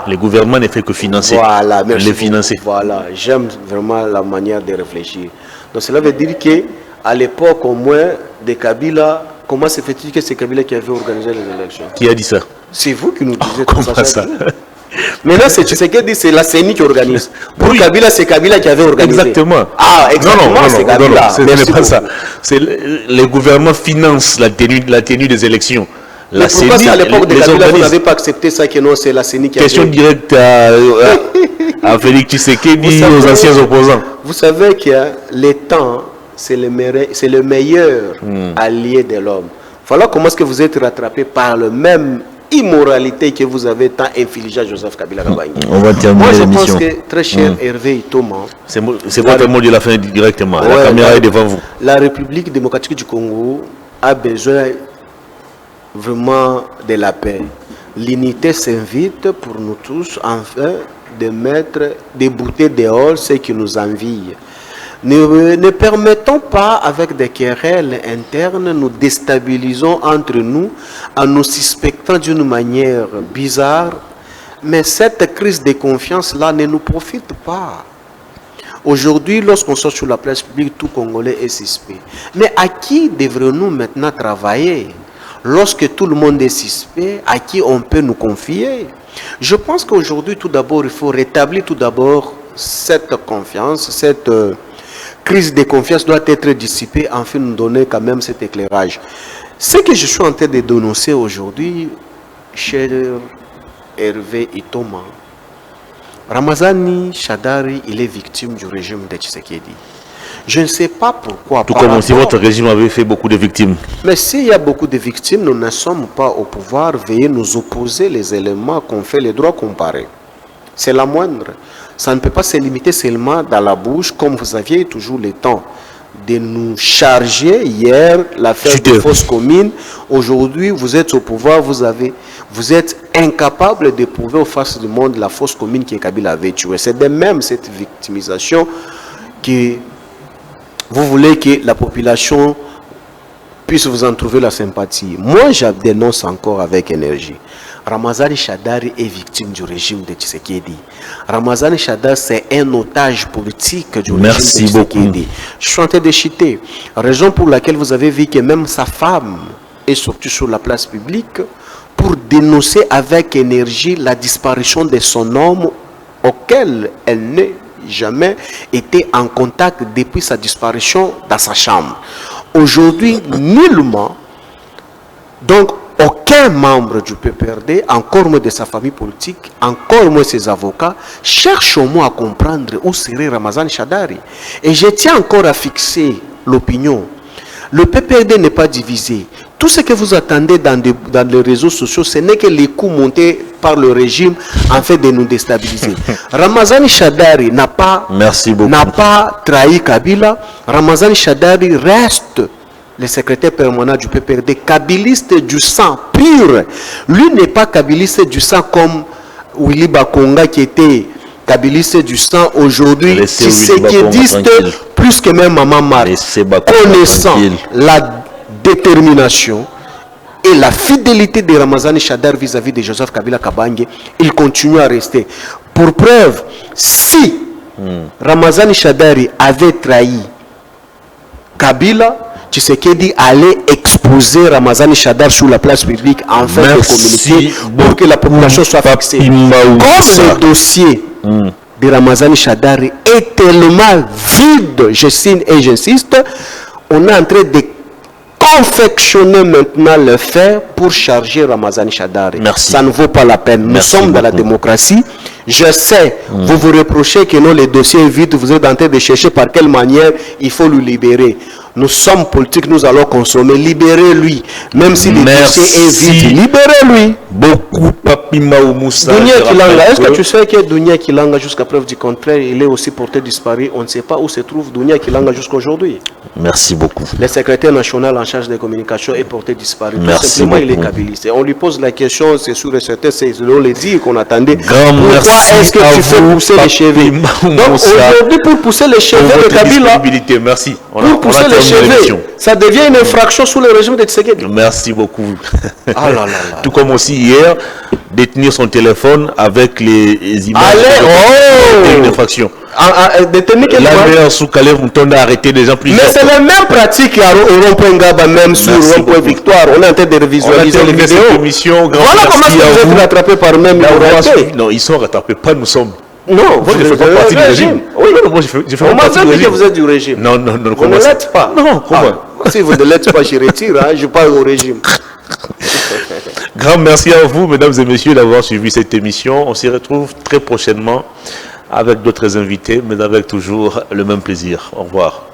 Le gouvernement ne fait que financer. Voilà, merci. Les financer. Voilà, j'aime vraiment la manière de réfléchir. Donc cela veut dire qu'à l'époque, au moins, de Kabila, comment se fait-il que c'est Kabila qui avait organisé les élections? Qui a dit ça? C'est vous qui nous disiez comment ça? Maintenant, c'est la CENI qui organise. Pour Kabila, c'est Kabila qui avait organisé. Exactement. Exactement, c'est Kabila. Ce n'est pas ça. Le gouvernement finance la tenue des élections. Mais pourquoi c'est à l'époque de Kabila, vous n'avez pas accepté ça, que non, c'est la CENI qui a... Question directe à Félix Tshisekedi, aux anciens opposants. Vous savez que le temps, c'est le meilleur allié de l'homme. Voilà comment est-ce que vous êtes rattrapé par le même immoralité que vous avez tant infligé à Joseph Kabila Kabange. On va terminer l'émission. Moi, je pense que, très cher Hervé Itoma... C'est votre mot de la fin directement. La caméra est devant vous. La République démocratique du Congo a besoin vraiment de la paix. L'unité s'invite pour nous tous, enfin, de mettre des bouteilles dehors ceux qui nous envient. Ne permettons pas, avec des querelles internes, nous déstabilisons entre nous en nous suspectant d'une manière bizarre. Mais cette crise de confiance-là ne nous profite pas. Aujourd'hui, lorsqu'on sort sur la place publique, tout Congolais est suspect. Mais à qui devrions-nous maintenant travailler? Lorsque tout le monde est suspect, à qui on peut nous confier? Je pense qu'aujourd'hui, tout d'abord, il faut rétablir tout d'abord cette confiance, cette crise de confiance doit être dissipée, afin de nous donner quand même cet éclairage. Ce que je suis en train de dénoncer aujourd'hui, cher Hervé Itoma, Ramazani Shadari, il est victime du régime de Tshisekedi. Je ne sais pas pourquoi. Tout comme si votre régime avait fait beaucoup de victimes. Mais s'il y a beaucoup de victimes, nous ne sommes pas au pouvoir. Veuillez nous opposer les éléments qu'on fait les droits comparés. C'est la moindre. Ça ne peut pas se limiter seulement dans la bouche, comme vous aviez toujours le temps de nous charger hier l'affaire de fausse commune. Aujourd'hui, vous êtes au pouvoir, vous êtes incapable de prouver aux faces du monde la fausse commune qui est Kabila avait tué. C'est de même cette victimisation que vous voulez que la population puisse vous en trouver la sympathie. Moi, je dénonce encore avec énergie. Ramazani Shadari est victime du régime de Tshisekedi. Ramazani Shadari, c'est un otage politique du régime de Tshisekedi. Je suis en train de citer. Raison pour laquelle vous avez vu que même sa femme est sortie sur la place publique pour dénoncer avec énergie la disparition de son homme auquel elle n'est jamais été en contact depuis sa disparition dans sa chambre. Aujourd'hui, nullement, donc aucun membre du PPRD, encore moins de sa famille politique, encore moins ses avocats, cherche au moins à comprendre où serait Ramazani Shadari. Et je tiens encore à fixer l'opinion. Le PPRD n'est pas divisé. Tout ce que vous attendez dans les réseaux sociaux, ce n'est que les coups montés par le régime en fait de nous déstabiliser. Ramazani Shadari n'a pas trahi Kabila. Ramazani Shadari reste le secrétaire permanent du PPRD, kabiliste du sang pur. Lui n'est pas kabiliste du sang comme Willy Bakonga qui était kabiliste du sang aujourd'hui, tshisekidiste plus que même Maman Mar. Connaissant la détermination et la fidélité de Ramazani Shadari vis-à-vis de Joseph Kabila Kabange, il continue à rester. Pour preuve, si Ramazani Shadari avait trahi Kabila, Tshisekedi allait exposer Ramazani Shadari sur la place publique en fait de communiquer pour que la population soit fixée. Comme le dossier de Ramazani Shadari est tellement vide, je signe et j'insiste, on est en train de confectionner maintenant le fait pour charger Ramazani Shadari. Ça ne vaut pas la peine. Nous sommes dans la démocratie. Je sais, vous vous reprochez que non, les dossiers vides, vous êtes en train de chercher par quelle manière il faut le libérer. Nous sommes politiques, nous allons consommer. Libérez-lui. Même si le dossier est vide, libérez-lui. Beaucoup Papi Maoumoussa. Dounia Kilanga, est-ce que tu sais que Dounia Kilanga, jusqu'à preuve du contraire, il est aussi porté disparu? On ne sait pas où se trouve Dounia Kilanga jusqu'à aujourd'hui. Merci beaucoup. Le secrétaire national en charge des communications est porté disparu. Tout simplement, il est kabiliste. On lui pose la question, c'est sûr et certain, c'est le dire qu'on attendait. Pourquoi est-ce que tu fais pousser les cheveux? Donc aujourd'hui, pour pousser les cheveux de Kabila, merci. Pour pousser les cheveux, ça devient une infraction sous le régime de Tshisekedi. Merci beaucoup. Ah là là là. Tout comme aussi hier, détenir son téléphone avec les images. Allez, une infraction. Détenir quel là, sous Kalev Moutonda a arrêté des gens plus. Mais c'est la même pratique au rond-point Ngaba, même sur rond-point Victoire. On est en train de visualiser les vidéos. Voilà comment vous êtes rattrapés par même. Non, ils sont rattrapés, pas nous sommes. Non, vous ne faites pas partie du régime. Oui, non, moi je fais on m'a dit que vous êtes du régime. Non, vous ne l'êtes pas. Non, comment si vous ne l'êtes pas, je retire, je parle au régime. Grand merci à vous, mesdames et messieurs, d'avoir suivi cette émission. On se retrouve très prochainement avec d'autres invités, mais avec toujours le même plaisir. Au revoir.